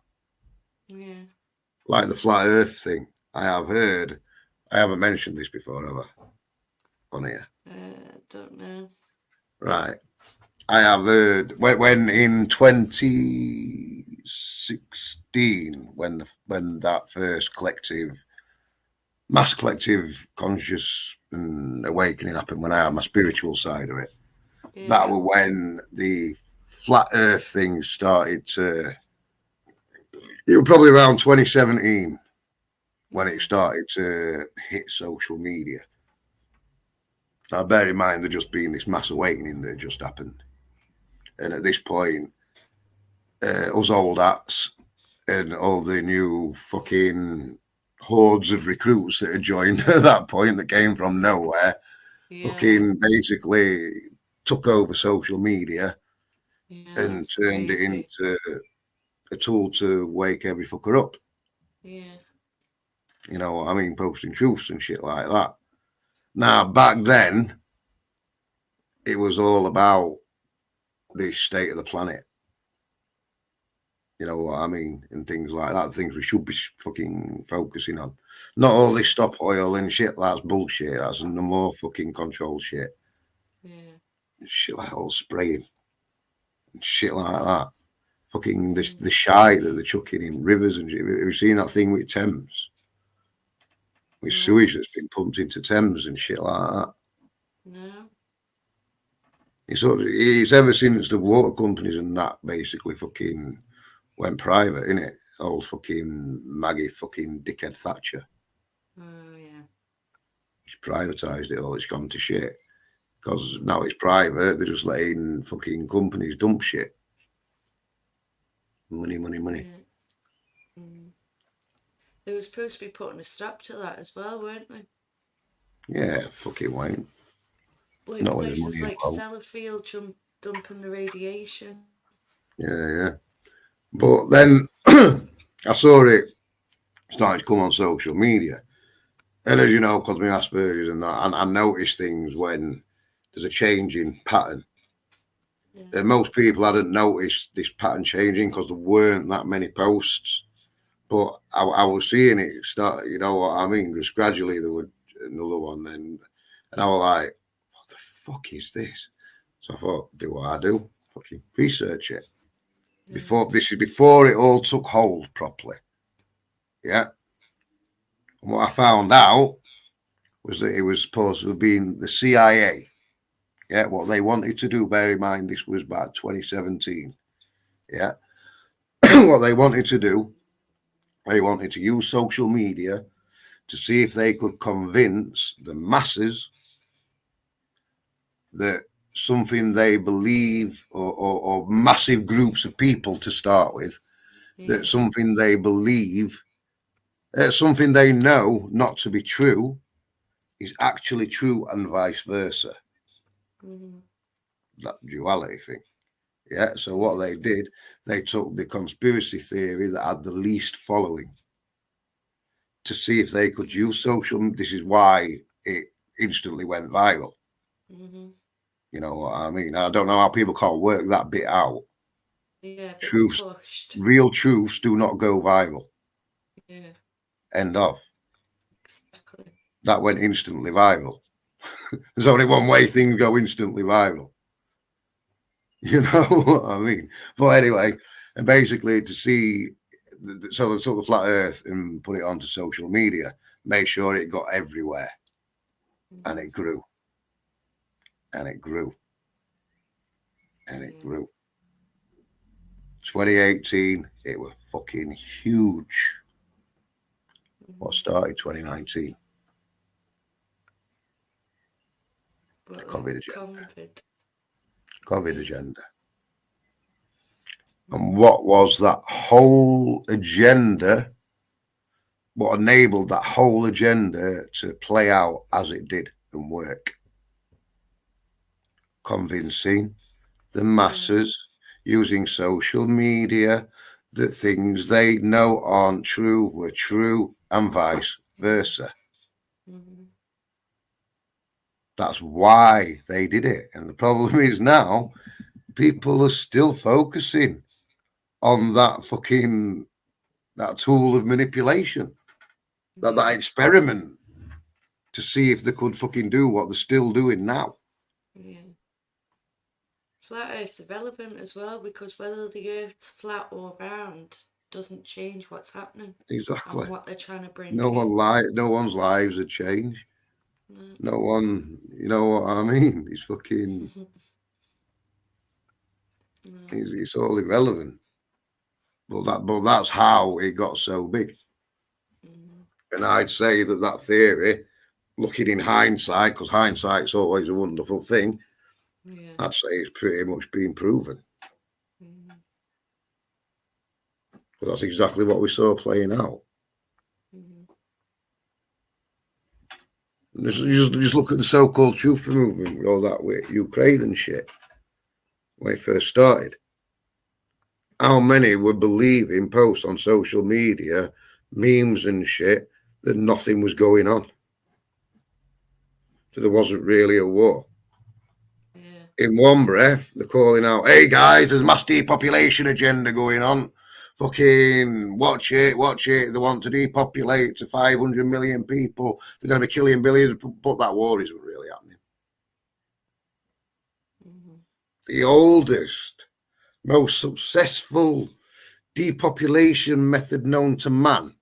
Speaker 2: yeah.
Speaker 3: Like the flat earth thing. I have heard, I haven't mentioned this before, have I? On here.
Speaker 2: Don't know.
Speaker 3: Right. I have heard when in 2016, when that first mass collective conscious awakening happened, when I had my spiritual side of it, that
Speaker 2: Yeah.
Speaker 3: was when the flat earth thing started to, it was probably around 2017 when it
Speaker 2: Yeah.
Speaker 3: started to hit social media. Now bear in mind, there just been this mass awakening that just happened, and at this point, us old hats and all the new fucking hordes of recruits that had joined at that point that came from nowhere,
Speaker 2: Yeah.
Speaker 3: fucking basically took over social media
Speaker 2: Yeah.
Speaker 3: and
Speaker 2: It's
Speaker 3: turned it
Speaker 2: crazy.
Speaker 3: into a tool to wake every fucker up.
Speaker 2: Yeah.
Speaker 3: You know what I mean? Posting truths and shit like that. Now, back then, it was all about the state of the planet. You know what I mean? And things like that. Things we should be fucking focusing on. Not all this stop oil and shit. That's bullshit. That's no more fucking controlled shit.
Speaker 2: Yeah.
Speaker 3: Shit like all spraying and shit like that. Fucking the
Speaker 2: Mm.
Speaker 3: shite that they're chucking in rivers and shit. Have you seen that thing with Thames? With
Speaker 2: No.
Speaker 3: sewage that's been pumped into Thames and shit like that.
Speaker 2: No.
Speaker 3: It's ever since the water companies and that basically fucking went private, innit? Old fucking Maggie fucking dickhead Thatcher.
Speaker 2: Oh yeah.
Speaker 3: She's privatised it all. It's gone to shit. Because now it's private, they're just letting fucking companies dump shit. Money, money, money.
Speaker 2: Yeah. Mm. They were supposed to be putting a stop to that as well, weren't they?
Speaker 3: Yeah, fucking won't.
Speaker 2: Like
Speaker 3: Not when there's money
Speaker 2: places like
Speaker 3: involved.
Speaker 2: Sellafield dumping the radiation.
Speaker 3: Yeah, yeah. But then I saw it starting to come on social media. And as you know, because my Asperger's and that, I notice things when there's a change in pattern.
Speaker 2: Yeah.
Speaker 3: And most people hadn't noticed this pattern changing because there weren't that many posts. But I was seeing it start, you know what I mean? Just gradually there was another one then. And I was like, what the fuck is this? So I thought, do what I do? Fucking research it.
Speaker 2: Yeah.
Speaker 3: Before it all took hold properly. Yeah. And what I found out was that it was supposed to have been the CIA. Yeah, what they wanted to do, bear in mind, this was about 2017. Yeah. What they wanted to do, they wanted to use social media to see if they could convince the masses that something they believe, or massive groups of people to start with,
Speaker 2: Yeah.
Speaker 3: that something they believe, something they know not to be true, is actually true, and vice versa.
Speaker 2: Mm-hmm.
Speaker 3: That duality thing. Yeah. So what
Speaker 2: Yeah.
Speaker 3: they did, they took the conspiracy theory that had the least following to see if they could use social. This is why it instantly went viral.
Speaker 2: Mm-hmm.
Speaker 3: You know what I mean? I don't know how people can't work that bit out.
Speaker 2: Yeah, but it's
Speaker 3: Truths,
Speaker 2: pushed.
Speaker 3: real truths do not go viral.
Speaker 2: Yeah.
Speaker 3: End of.
Speaker 2: Exactly.
Speaker 3: That went instantly viral. There's only one way things go instantly viral. You know what I mean? But anyway, And basically to see, so they took the flat Earth and put it onto social media, made sure it got everywhere, and it grew, and it grew, and it grew. 2018, it was fucking huge. What started 2019?
Speaker 2: But
Speaker 3: COVID agenda.
Speaker 2: COVID.
Speaker 3: COVID agenda. And what was that whole agenda? What enabled that whole agenda to play out as it did and work? Convincing the masses using social media that things they know aren't true were true, and vice versa. That's why they did it. And the problem is now people are still focusing on that tool of manipulation, that experiment to see if they could fucking do what they're still doing now.
Speaker 2: Yeah. Flat Earth's irrelevant as well, because whether the Earth's flat or round doesn't change what's happening.
Speaker 3: Exactly.
Speaker 2: And what they're trying to bring.
Speaker 3: No one's lives had changed. No one, you know what I mean? It's fucking, it's all irrelevant. But that's how it got so big. And I'd say that theory, looking in hindsight, because hindsight's always a wonderful thing, I'd say it's pretty much been proven. But that's exactly what we saw playing out. Just look at the so-called truth movement, all that with Ukraine and shit, when it first started. How many would believe in posts on social media, memes and shit, that nothing was going on? So there wasn't really a war. In one breath, they're calling out, hey guys, there's mass depopulation agenda going on. Fucking watch it. They want to depopulate to 500 million people. They're going to be killing billions, but that war isn't really happening. The oldest, most successful depopulation method known to man.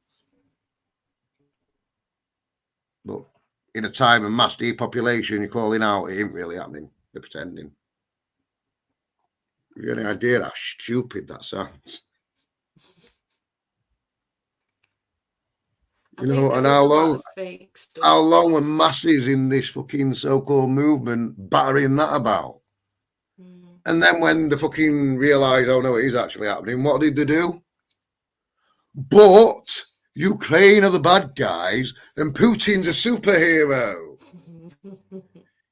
Speaker 3: But in a time of mass depopulation, you're calling out, it ain't really happening. They're pretending. Have you any idea how stupid that sounds? You know, and how long were masses in this fucking so-called movement battering that about? And then when they fucking realised, oh no, it is actually happening, what did they do? But Ukraine are the bad guys and Putin's a superhero.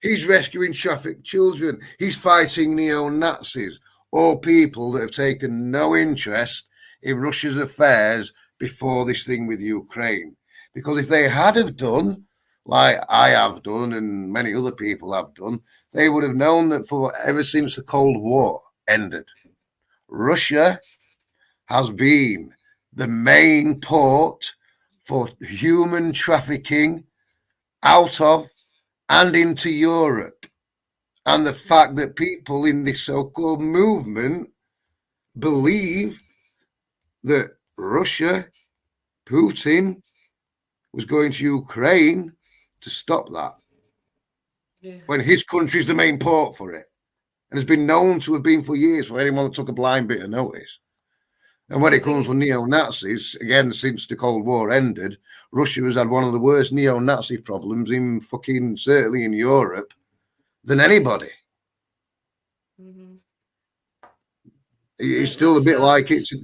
Speaker 3: He's rescuing trafficked children. He's fighting neo-Nazis, all people that have taken no interest in Russia's affairs before this thing with Ukraine. Because if they had have done, like I have done and many other people have done, they would have known that ever since the Cold War ended, Russia has been the main port for human trafficking out of and into Europe. And the fact that people in this so-called movement believe that Russia, Putin, was going to Ukraine to stop that. When his country is the main port for it. And has been known to have been for years for anyone that took a blind bit of notice. And when it comes to neo-Nazis, again, since the Cold War ended, Russia has had one of the worst neo-Nazi problems in fucking, certainly in Europe, than anybody. It's still a bit like it's...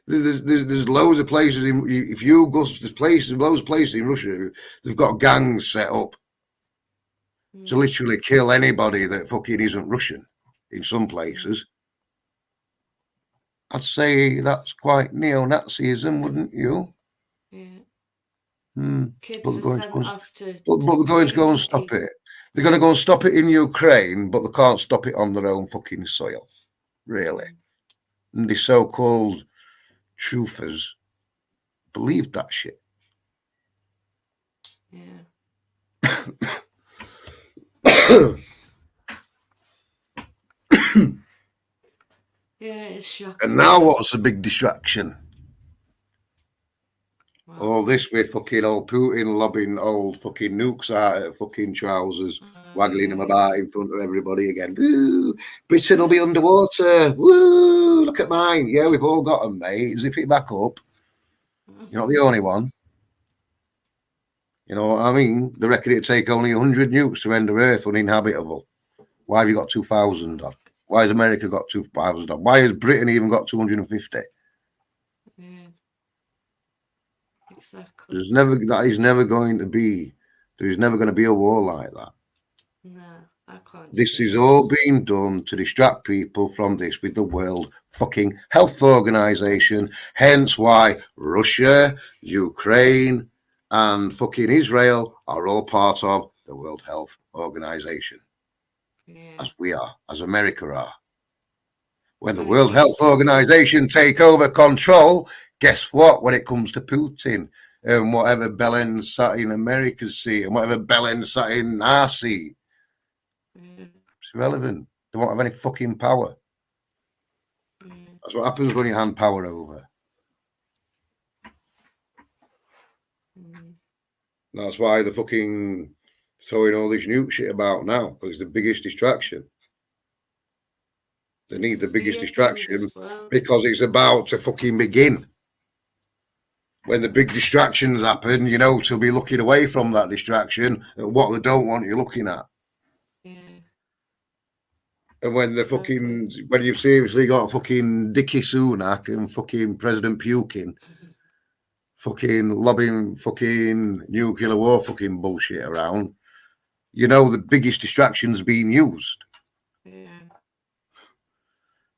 Speaker 3: There's loads of places if you go to places, loads of places in Russia, they've got gangs set up to literally kill anybody that fucking isn't Russian in some places. I'd say that's quite neo-Nazism, wouldn't you?
Speaker 2: Kids
Speaker 3: But
Speaker 2: are sent off to...
Speaker 3: But they're going to go and stop it. They're going to go and stop it in Ukraine, but they can't stop it on their own fucking soil, really. And the so-called truthers believed that shit.
Speaker 2: Yeah, it's shocking.
Speaker 3: And now what's the big distraction?
Speaker 2: Wow.
Speaker 3: All this with fucking old Putin lobbing old fucking nukes out at fucking trousers, waggling them about in front of everybody again. Woo! Britain will be underwater. Woo! Look at mine. Yeah, we've all got them, mate. Zip it back up. You're not the only one. You know what I mean? They reckon it'd take only 100 nukes to render Earth uninhabitable. Why have you got 2,000 on? Why has America got 2,000 on? Why has Britain even got 250?
Speaker 2: Yeah. Exactly.
Speaker 3: There is never going to be a war like that.
Speaker 2: No, I can't.
Speaker 3: This is all being done to distract people from this with the World fucking Health Organization. Hence why Russia, Ukraine, and fucking Israel are all part of the World Health Organization.
Speaker 2: Yeah.
Speaker 3: As we are, as America are. When the World Health Organization take over control, guess what? When it comes to Putin and whatever Belen sat in America's seat and whatever Belen sat in our seat, it's irrelevant. They won't have any fucking power. That's what happens when you hand power over. That's why they're fucking throwing all this nuke shit about now, because it's the biggest distraction. They need the biggest distraction because it's about to fucking begin. When the big distractions happen, you know, to be looking away from that distraction and what they don't want you looking at.
Speaker 2: Yeah.
Speaker 3: And when the fucking, when you've seriously got fucking Dickie Sunak and fucking President Putin fucking lobbying fucking nuclear war fucking bullshit around, you know the biggest distraction's being used.
Speaker 2: Yeah.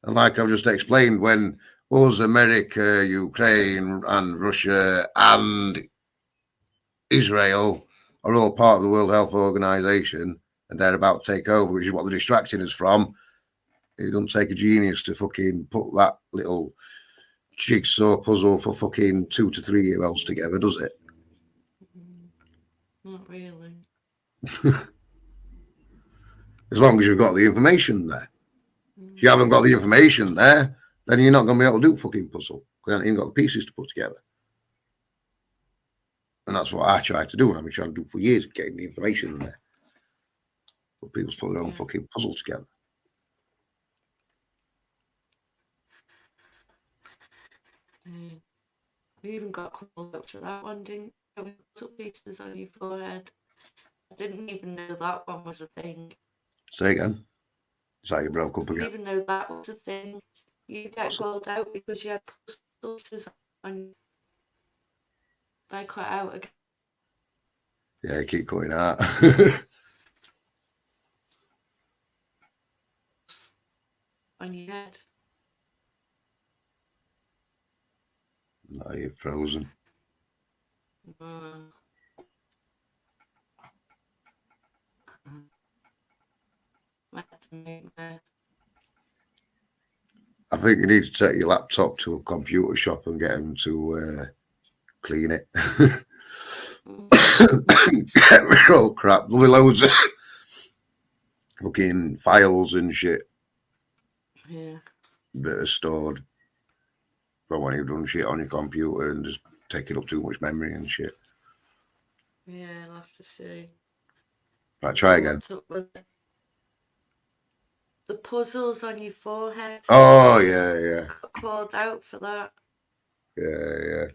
Speaker 3: And like I've just explained, when us, America, Ukraine, and Russia, and Israel are all part of the World Health Organization, and they're about to take over, which is what they're distracting us from, it doesn't take a genius to fucking put that little jigsaw puzzle for fucking 2 to 3 year olds together, does it?
Speaker 2: Not really.
Speaker 3: As long as you've got the information there. If you haven't got the information there, then you're not going to be able to do fucking puzzle. You haven't even got the pieces to put together. And that's what I try to do, and I've been trying to do for years, getting the information there. But people put their own fucking puzzle together.
Speaker 2: You even got called up for that one, didn't you? With puzzle pieces on your forehead. I didn't even know that one was a thing.
Speaker 3: Say again. Is that you broke up
Speaker 2: I
Speaker 3: again?
Speaker 2: didn't even know that was a thing. You get called out because you had puzzle pieces on. They cut out again.
Speaker 3: Yeah, you keep cutting out.
Speaker 2: On your head.
Speaker 3: No, you're frozen.
Speaker 2: That's a nightmare.
Speaker 3: I think you need to take your laptop to a computer shop and get them to clean it. Get rid of all crap. There'll be loads of fucking files and shit that are stored from when you've done shit on your computer and just taking up too much memory and shit.
Speaker 2: Yeah, I'll have to see.
Speaker 3: Right, try again.
Speaker 2: The puzzles on your forehead.
Speaker 3: Oh, yeah.
Speaker 2: Got called out for that.
Speaker 3: Yeah.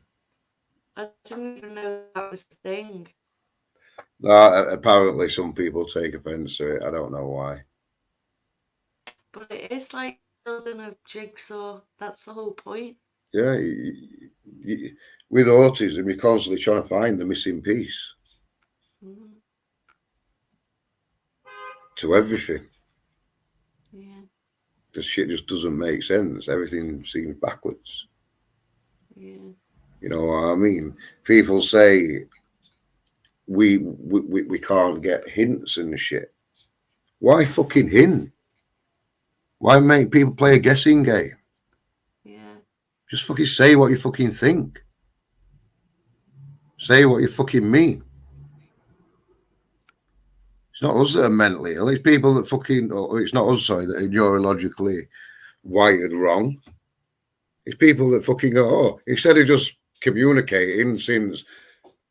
Speaker 2: I didn't even know that was the thing.
Speaker 3: No, apparently some people take offence to it. I don't know why.
Speaker 2: But it is like building a jigsaw. That's the whole point.
Speaker 3: Yeah, with autism, you're constantly trying to find the missing piece to everything.
Speaker 2: Yeah.
Speaker 3: The shit just doesn't make sense. Everything seems backwards.
Speaker 2: Yeah.
Speaker 3: You know what I mean? People say we can't get hints and shit. Why fucking hint? Why make people play a guessing game?
Speaker 2: Yeah.
Speaker 3: Just fucking say what you fucking think. Say what you fucking mean. It's not us that are mentally ill. It's people that fucking, or it's not us, sorry, that are neurologically wired wrong. It's people that fucking go, oh, instead of just communicating, since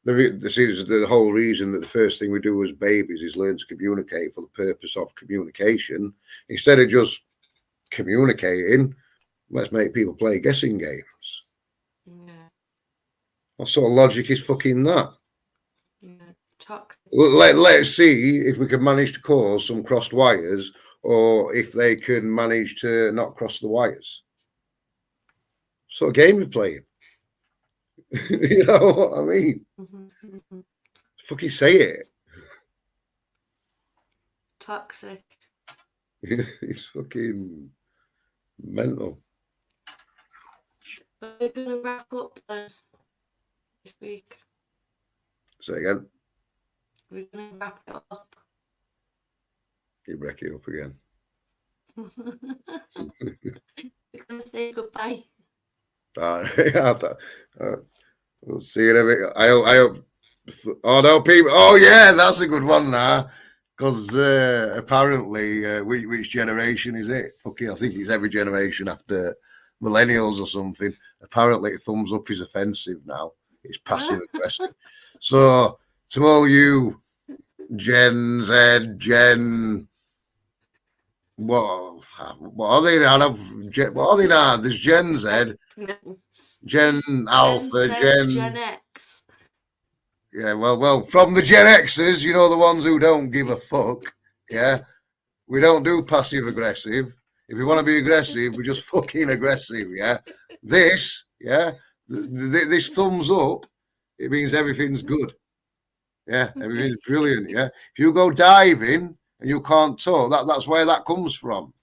Speaker 3: the whole reason that the first thing we do as babies is learn to communicate for the purpose of communication. Instead of just communicating, let's make people play guessing games.
Speaker 2: Yeah.
Speaker 3: What sort of logic is fucking that?
Speaker 2: Yeah. Toxic.
Speaker 3: Let's see if we can manage to cause some crossed wires, or if they can manage to not cross the wires. So a game we're playing. You know what I mean? Fucking say it.
Speaker 2: Toxic.
Speaker 3: It's fucking mental.
Speaker 2: But we're going to wrap up then this week.
Speaker 3: Say again.
Speaker 2: We're going to wrap it up.
Speaker 3: You break it up again.
Speaker 2: We're going to say goodbye.
Speaker 3: We'll see you in a bit. I hope. Oh no, people. Oh yeah, that's a good one now. Because apparently, which generation is it? Fucking, I think it's every generation after millennials or something. Apparently, thumbs up is offensive now. It's passive aggressive. So to all you Gen Z, Gen, what are they now? What are they now? There's Gen Z, Gen Alpha,
Speaker 2: Gen X.
Speaker 3: Yeah, well, from the Gen Xers, you know, the ones who don't give a fuck. Yeah, we don't do passive aggressive. If we want to be aggressive, we're just fucking aggressive. Yeah, this thumbs up, it means everything's good. Yeah, everything's brilliant. Yeah, if you go diving and you can't tow, that's where that comes from.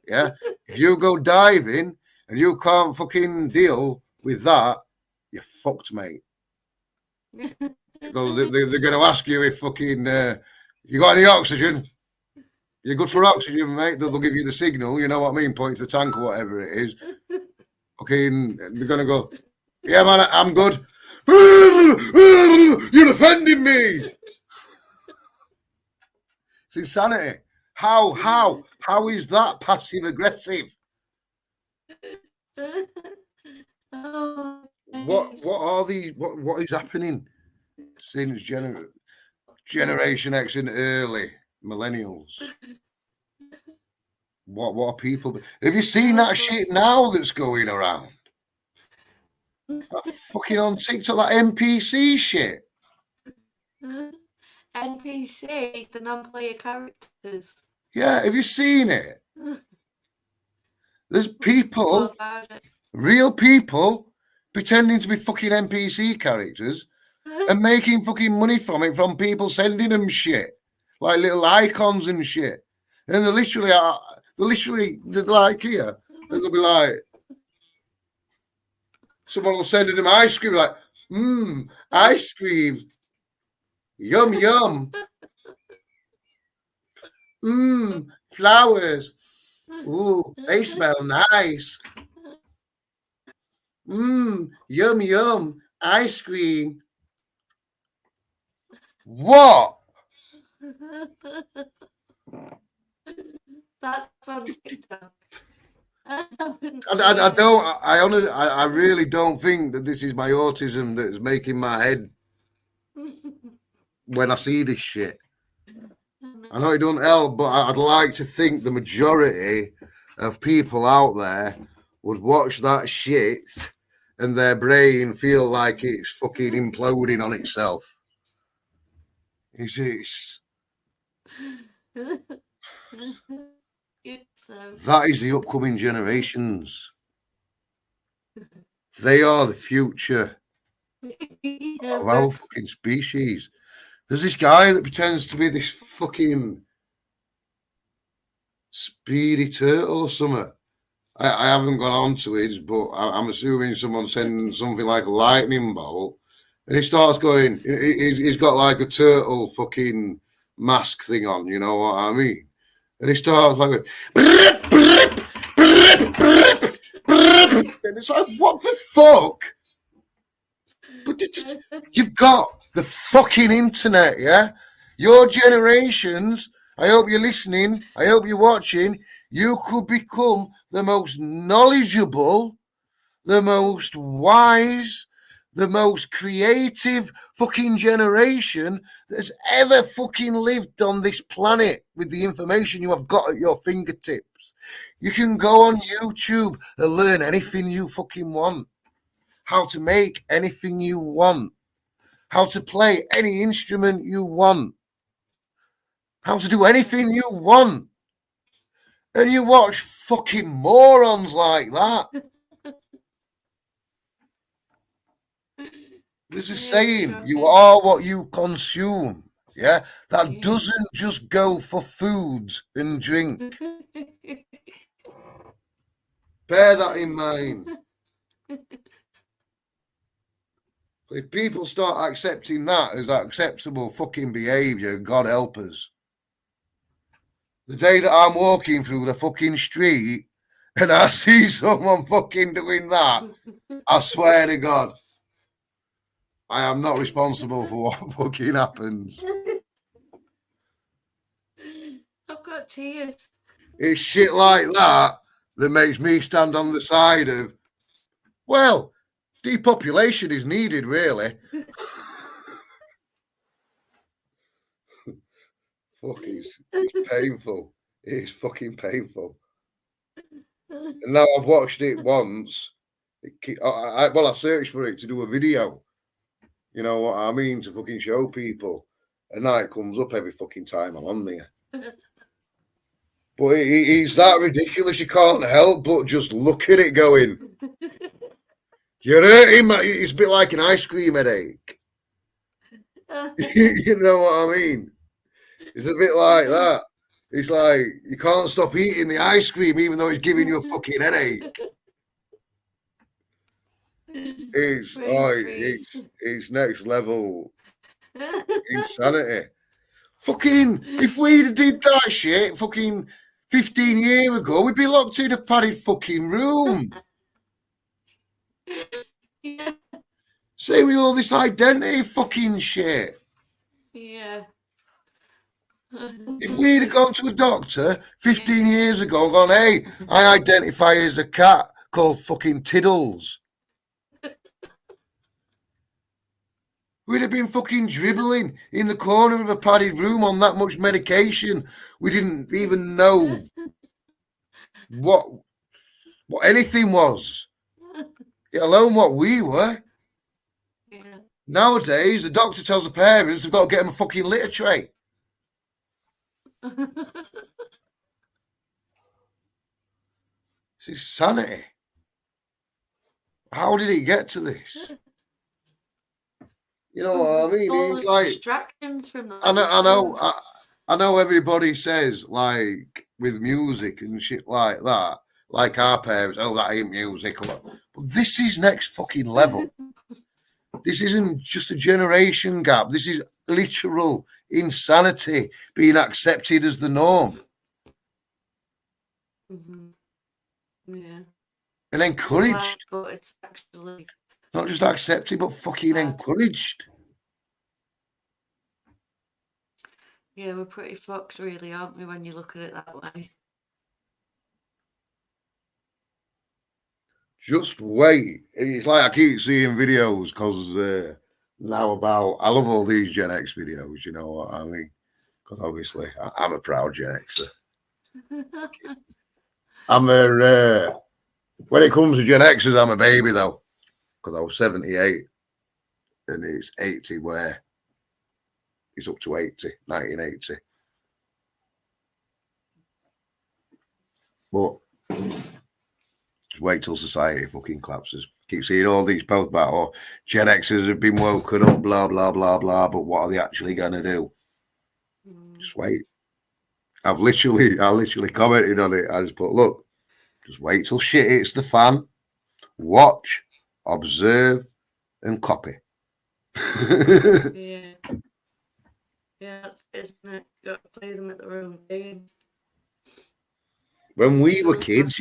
Speaker 3: Yeah, if you go diving and you can't fucking deal with that, you're fucked, mate. Because they're going to ask you if fucking you got any oxygen. You're good for oxygen, mate. They'll give you the signal. You know what I mean? Point to the tank or whatever it is. Fucking, they're going to go, yeah, man, I'm good. You're offending me. It's insanity. How is that passive aggressive?
Speaker 2: Oh,
Speaker 3: What are these? What is happening since Generation X and early millennials? What are people? Have you seen that shit now that's going around? That fucking on TikTok, that NPC shit.
Speaker 2: NPC, the non-player characters.
Speaker 3: Yeah, have you seen it? There's people, real people, pretending to be fucking NPC characters and making fucking money from it, from people sending them shit, like little icons and shit. And they're literally like here, and they'll be like, someone will send them ice cream, like, ice cream, yum yum, flowers, ooh, they smell nice, yum yum, ice cream. What?
Speaker 2: That's on TikTok.
Speaker 3: I really don't think that this is my autism that's making my head when I see this shit. I know it don't help, but I'd like to think the majority of people out there would watch that shit and their brain feel like it's fucking imploding on itself. It's that is the upcoming generations. They are the future of our fucking species. There's this guy that pretends to be this fucking speedy turtle or something. I haven't gone on to it, but I'm assuming someone sending something like a lightning bolt, and he starts going. He's got like a turtle fucking mask thing on. You know what I mean? And he starts like, and it's like, what the fuck? But you've got the fucking internet, yeah? Your generations, I hope you're listening, I hope you're watching, You could become the most knowledgeable, the most wise, the most creative fucking generation that's ever fucking lived on this planet with the information you have got at your fingertips. You can go on YouTube and learn anything you fucking want. How to make anything you want. How to play any instrument you want. How to do anything you want. And you watch fucking morons like that. There's a saying, you are what you consume. Yeah, that doesn't just go for food and drink. Bear that in mind. If people start accepting that as acceptable fucking behaviour, God help us. The day that I'm walking through the fucking street and I see someone fucking doing that, I swear to God, I am not responsible for what fucking happens.
Speaker 2: I've got tears.
Speaker 3: It's shit like that that makes me stand on the side of, well, depopulation is needed, really. Fuck, it's painful. It's fucking painful. And now I've watched it once. I searched for it to do a video. You know what I mean? To fucking show people. And now it comes up every fucking time I'm on there. But it's that ridiculous. You can't help but just look at it going, you're hurting, man. It's a bit like an ice cream headache. You know what I mean? It's a bit like that. It's like you can't stop eating the ice cream even though it's giving you a fucking headache. It's next level insanity. Fucking, if we'd did that shit fucking 15 years ago, we'd be locked in a padded fucking room.
Speaker 2: Yeah.
Speaker 3: Say with all this identity fucking shit.
Speaker 2: Yeah.
Speaker 3: If we'd have gone to a doctor 15 years ago and gone, hey, I identify as a cat called fucking Tiddles, we'd have been fucking dribbling in the corner of a padded room on that much medication. We didn't even know what anything was, let alone what we were.
Speaker 2: Yeah.
Speaker 3: Nowadays, the doctor tells the parents they've got to get them a fucking litter tray. This is sanity. How did it get to this? You know what I mean?
Speaker 2: All
Speaker 3: It's
Speaker 2: the
Speaker 3: like,
Speaker 2: distractions from the
Speaker 3: I know everybody says, like, with music and shit like that, like our parents, oh, that ain't music. But this is next fucking level. This isn't just a generation gap. This is literal insanity being accepted as the norm.
Speaker 2: Yeah.
Speaker 3: And encouraged.
Speaker 2: But it's actually
Speaker 3: not just accepted, but fucking encouraged.
Speaker 2: Yeah, we're pretty fucked, really, aren't we, when you look at it that way?
Speaker 3: Just wait. It's like I keep seeing videos because now I love all these Gen X videos, you know what I mean? Because obviously I'm a proud Gen Xer. When it comes to Gen Xers, I'm a baby though, because I was 78 and it's 80 where it's up to 80, 1980. But just wait till society fucking collapses. Keep seeing all these posts about, oh, Gen Xers have been woken up, blah, blah, blah, blah, but what are they actually going to do? Just wait. I literally commented on it. I just put, look, just wait till shit hits the fan. Watch, observe, and copy.
Speaker 2: Yeah. Yeah, that's it, isn't it? You got to play them at their own game.
Speaker 3: When we were kids,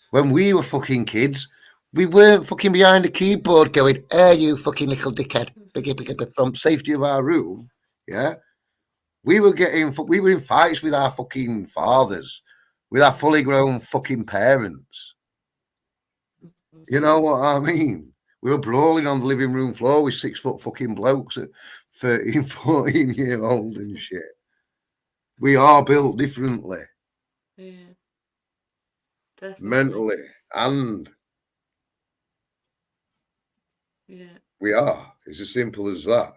Speaker 3: when we were fucking kids, we weren't fucking behind the keyboard going, hey, you fucking little dickhead, from safety of our room. Yeah. We were in fights with our fucking fathers with our fully grown fucking parents. You know what I mean? We were brawling on the living room floor with 6 foot fucking blokes at 13, 14-year-old and shit. We are built differently.
Speaker 2: Yeah. Definitely.
Speaker 3: Mentally and
Speaker 2: yeah.
Speaker 3: We are. It's as simple as that.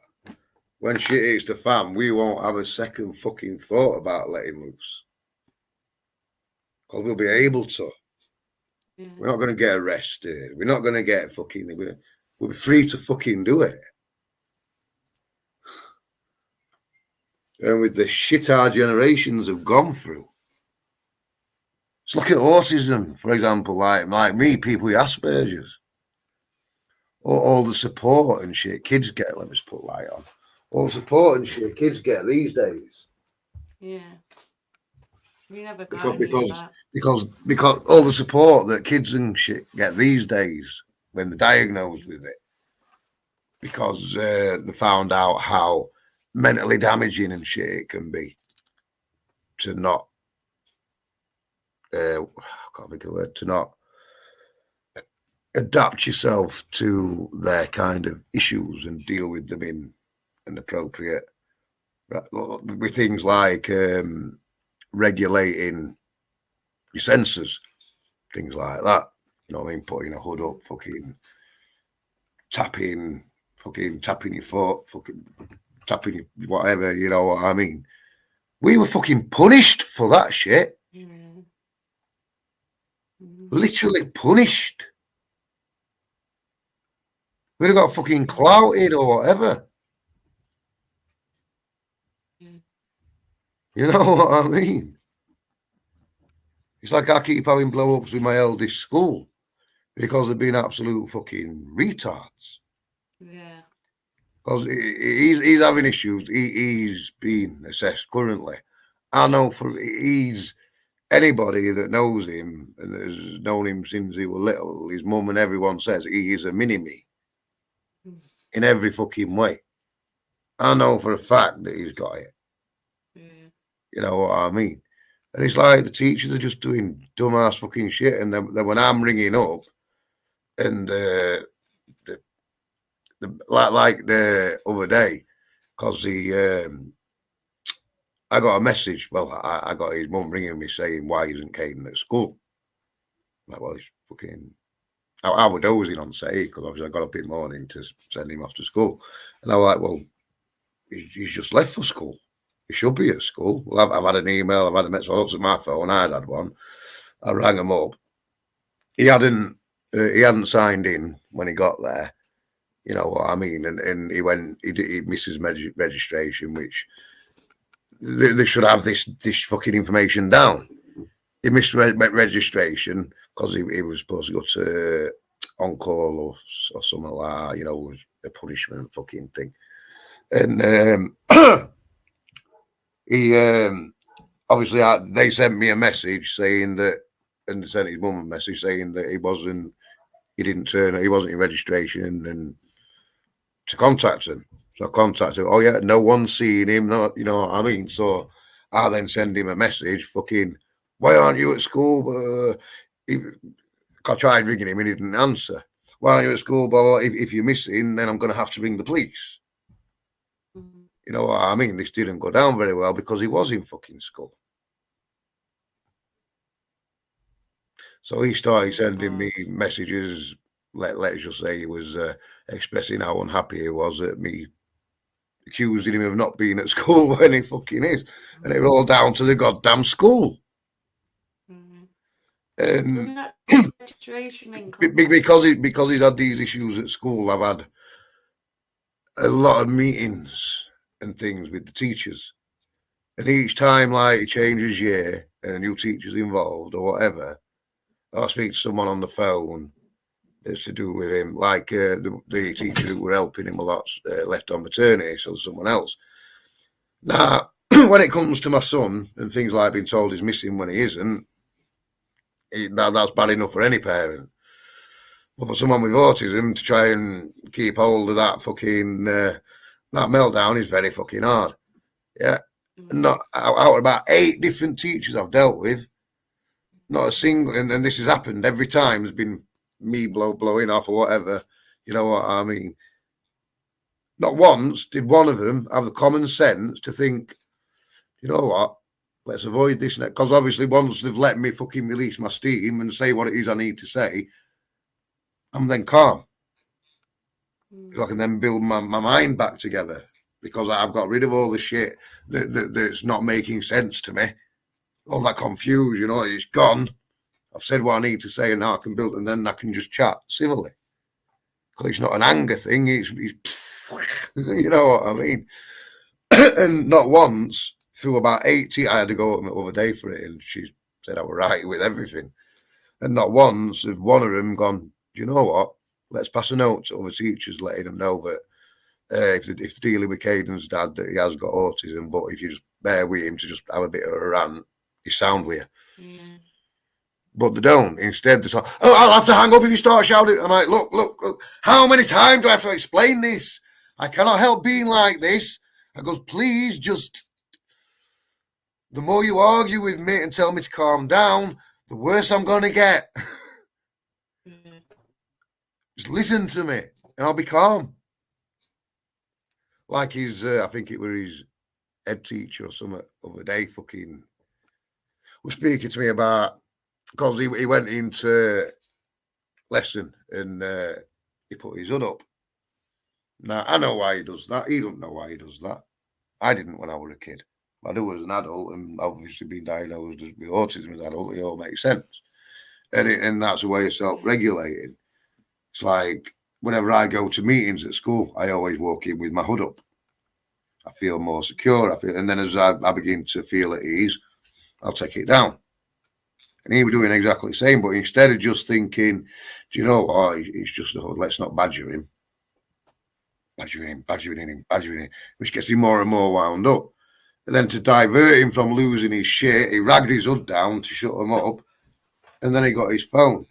Speaker 3: When shit hits the fan, we won't have a second fucking thought about letting loose. Because we'll be able to.
Speaker 2: Yeah.
Speaker 3: We're not going to get arrested. We're not going to get fucking... We'll be free to fucking do it. And with the shit our generations have gone through. Just look at autism, for example, like me, people with Asperger's. All the support and shit kids get, let me just put light on. All the support and shit kids get these days.
Speaker 2: Yeah. We never got any of that.
Speaker 3: Because all the support that kids and shit get these days when they're diagnosed with it, because they found out how mentally damaging and shit it can be to not, I can't think of a word, to not adapt yourself to their kind of issues and deal with them in an appropriate, with things like regulating your senses, things like that. You know what I mean? Putting a hood up, fucking tapping your foot, fucking tapping your whatever, you know what I mean? We were fucking punished for that shit.
Speaker 2: Yeah.
Speaker 3: Literally punished. We'd have got fucking clouted or whatever.
Speaker 2: Yeah.
Speaker 3: You know what I mean? It's like I keep having blow-ups with my eldest school because they've been absolute fucking retards.
Speaker 2: Yeah.
Speaker 3: Because he's having issues. He's being assessed currently. I know anybody that knows him and has known him since he was little, his mum and everyone says he is a mini-me in every fucking way. I know for a fact that he's got it.
Speaker 2: Yeah.
Speaker 3: You know what I mean? And it's like the teachers are just doing dumbass fucking shit. And then when I'm ringing up and like the other day, because I got a message. Well, I got his mum ringing me saying why isn't Caden at school? I'm like, well, he's fucking. I was dozing on say because obviously I got up in the morning to send him off to school, and I was like, well, he's just left for school. He should be at school. Well, I've had an email. I've had a message. So I looked at my phone. I'd had one. I rang him up. He hadn't signed in when he got there. You know what I mean? And he missed his registration, which they should have this fucking information down. He missed registration because he was supposed to go to on call or something like that, you know, a punishment fucking thing. And he obviously they sent me a message saying that, and sent his mum a message saying that he wasn't in registration and to contact him. So I contacted him. Oh yeah, no one's seeing him. Not, you know what I mean. So I then send him a message. Fucking, why aren't you at school? I tried ringing him. He didn't answer. Why aren't you at school? But if you're missing, then I'm going to have to ring the police. You know what I mean? This didn't go down very well because he was in fucking school. So he started sending me messages. Let's just say he was expressing how unhappy he was at me accusing him of not being at school when he fucking is, and it all down to the goddamn school. And because he's had these issues at school, I've had a lot of meetings and things with the teachers, and each time like it changes year and a new teacher's involved or whatever, I speak to someone on the phone. It's to do with him, like the teachers who were helping him a lot left on maternity, so someone else. Now, when it comes to my son and things like being told he's missing when he isn't, that's bad enough for any parent. But for someone with autism to try and keep hold of that fucking that meltdown is very fucking hard. Yeah, not out of about 8 different teachers I've dealt with. Not a single, and this has happened every time. There's been me blowing off or whatever. You know what I mean? Not once did one of them have the common sense to think, you know what? Let's avoid this next. Because obviously, once they've let me fucking release my steam and say what it is I need to say, I'm then calm. I can then build my mind back together because I've got rid of all the shit that's not making sense to me. All that confusion, it's gone. I've said what I need to say, and now I can build, and then I can just chat civilly. Because it's not an anger thing. It's you know what I mean. And not once through about 80, I had to go up the other day for it, and she said I was right with everything. And not once has one of them gone, you know what? Let's pass a note to other teachers, letting them know that if they're dealing with Caden's dad, that he has got autism, but if you just bear with him to just have a bit of a rant, he's sound with you.
Speaker 2: Yeah.
Speaker 3: But they don't. Instead, they're like, oh, I'll have to hang up if you start shouting. I'm like, look, how many times do I have to explain this? I cannot help being like this. I goes, please, just, the more you argue with me and tell me to calm down, the worse I'm going to get. Just listen to me and I'll be calm. Like I think it was his head teacher or something other day fucking was speaking to me about, because he went into lesson and he put his hood up. Now, I know why he does that. He don't know why he does that. I didn't when I was a kid. I do as an adult, and obviously being diagnosed with autism as an adult, it all makes sense. And that's a way of self-regulating. It's like whenever I go to meetings at school, I always walk in with my hood up. I feel more secure. And then as I begin to feel at ease, I'll take it down. And he was doing exactly the same, but instead of just thinking, do you know what, he's just a hood, let's not badger him. Badgering him, which gets him more and more wound up. And then to divert him from losing his shit, he ragged his hood down to shut him up, and then he got his phone.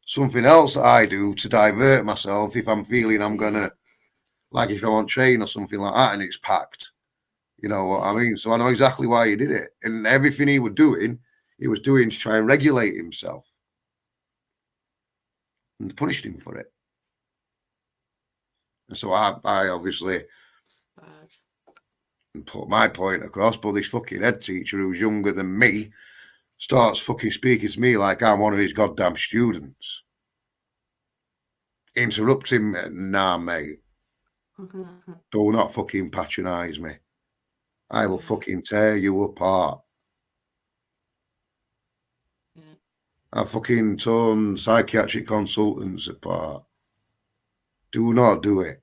Speaker 3: Something else that I do to divert myself if I'm feeling I'm gonna, like if I'm on train or something like that and it's packed. You know what I mean? So I know exactly why he did it. And everything he was doing to try and regulate himself. And punished him for it. And so I obviously put my point across, but this fucking head teacher who's younger than me starts fucking speaking to me like I'm one of his goddamn students. Interrupt him, nah, mate. Do not fucking patronise me. I will fucking tear you apart. I've fucking torn psychiatric consultants apart. Do not do it.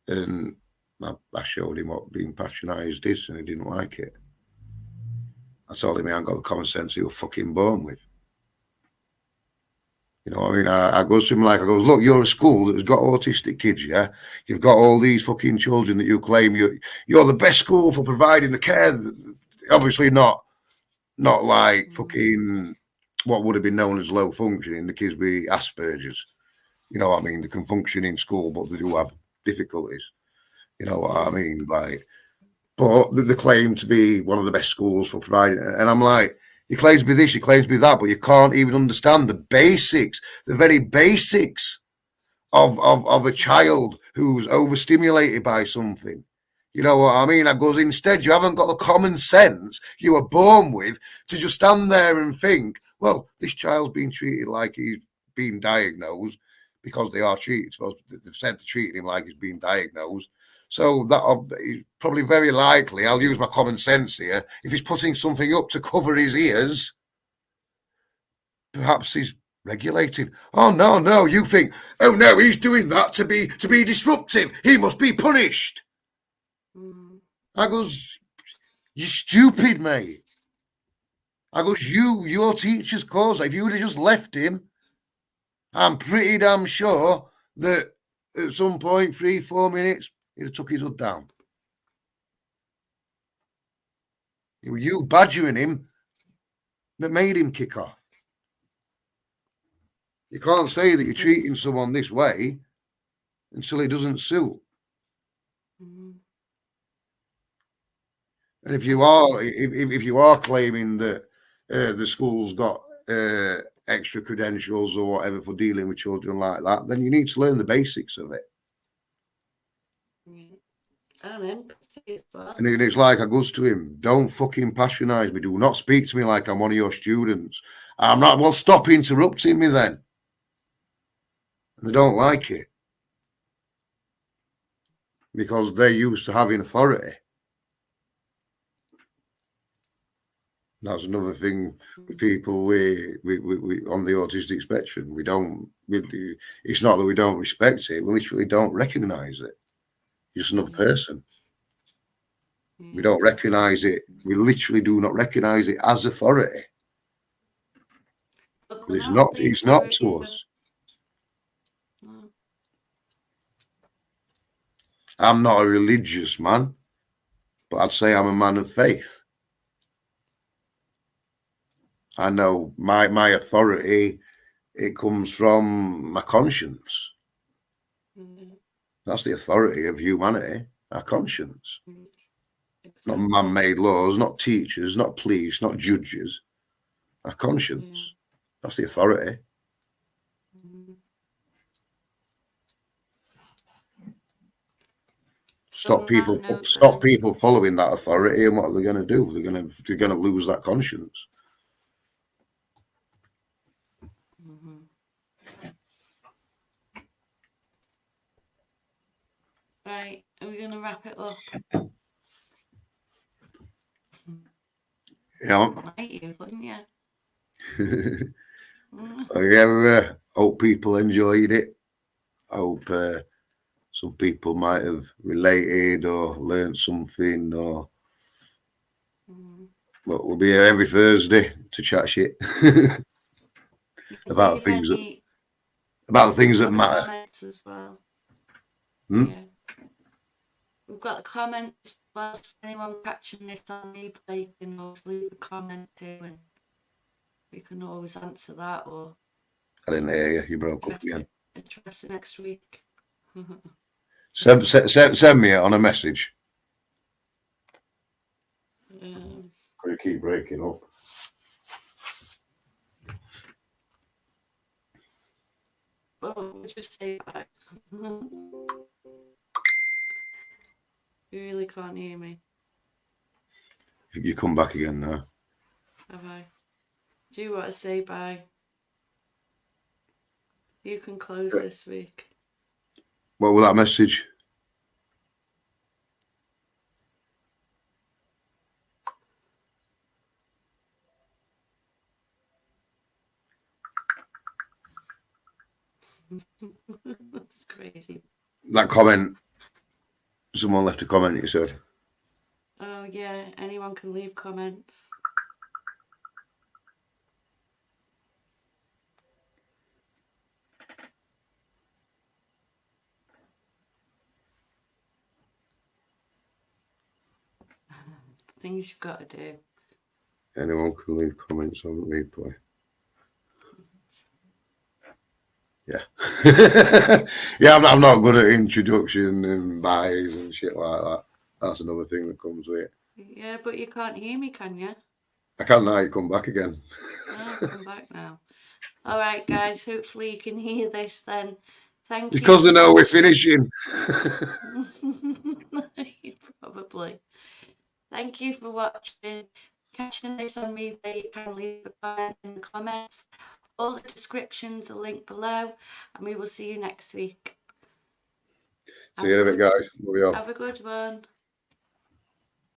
Speaker 3: And I showed him what being patronised is, and he didn't like it. I told him I ain't got the common sense he was fucking born with. You know what I mean? I goes to him like, I goes, look, you're a school that's got autistic kids, yeah? You've got all these fucking children that you claim you're the best school for providing the care. Obviously not like fucking what would have been known as low functioning, the kids with Asperger's. You know what I mean? They can function in school, but they do have difficulties. You know what I mean? Like, but they claim to be one of the best schools for providing, and I'm like, you claim to be this, you claim to be that, but you can't even understand the basics, the very basics of a child who's overstimulated by something. You know what I mean? I goes, instead, you haven't got the common sense you were born with to just stand there and think, well, this child's being treated like he's being diagnosed because they are treated. Well, they've said they're treating him like he's being diagnosed. So that probably very likely, I'll use my common sense here, if he's putting something up to cover his ears, perhaps he's regulating. Oh, no, you think, oh, no, he's doing that to be disruptive. He must be punished. I goes, you're stupid, mate. I goes, your teacher's cause. If you would have just left him, I'm pretty damn sure that at some point, 3-4 minutes, he'd have took his hood down. It was you badgering him that made him kick off. You can't say that you're treating someone this way until it doesn't suit. And if you are claiming that the school's got extra credentials or whatever for dealing with children like that, then you need to learn the basics of it.
Speaker 2: And empathy as well.
Speaker 3: And it's like I goes to him, don't fucking patronise me. Do not speak to me like I'm one of your students. I'm not. Well, stop interrupting me then. And they don't like it because they're used to having authority. That's another thing with people we on the autistic spectrum. It's not that we don't respect it. We literally don't recognise it. Just another person. We don't recognise it. We literally do not recognise it as authority. It's not to us. I'm not a religious man, but I'd say I'm a man of faith. I know my authority, it comes from my conscience. That's the authority of humanity, our conscience. Not man-made laws, not teachers, not police, not judges. Our conscience. That's the authority. Stop people following that authority, and what are they going to do? They're going to lose that conscience.
Speaker 2: Right, are we going to wrap it up?
Speaker 3: Yeah.
Speaker 2: You, couldn't you?
Speaker 3: Yeah, hope people enjoyed it. I hope some people might have related or learned something. Or but we'll be here every Thursday to chat shit about things that matter.
Speaker 2: As well.
Speaker 3: Yeah.
Speaker 2: We've got the comments. Well, anyone catching this on replay can always leave a comment too, and we can always answer that. Or
Speaker 3: I didn't hear you. You broke up again.
Speaker 2: Address it next week.
Speaker 3: Send me it on a message. Could you keep breaking up?
Speaker 2: Oh, we'll just say back. You really can't hear me.
Speaker 3: You come back again now.
Speaker 2: Have I? Do you want to say bye? You can close this week.
Speaker 3: What was that message?
Speaker 2: That's crazy.
Speaker 3: That comment. Someone left a comment, you said.
Speaker 2: Oh, yeah. Anyone can leave comments. Things you've got to do.
Speaker 3: Anyone can leave comments on replay. Yeah. Yeah, I'm not good at introduction and buys and shit like that. That's another thing that comes with it.
Speaker 2: Yeah, but you can't hear me, can you?
Speaker 3: I can't now. You come back again.
Speaker 2: Oh, come back now. All right, guys. Hopefully you can hear this then. Thank you.
Speaker 3: Because I know we're finishing.
Speaker 2: Probably. Thank you for watching. Catching this on replay, you can leave a comment in the comments. All the descriptions are linked below, and we will see you next week.
Speaker 3: See you in a bit, guys.
Speaker 2: Have a good one.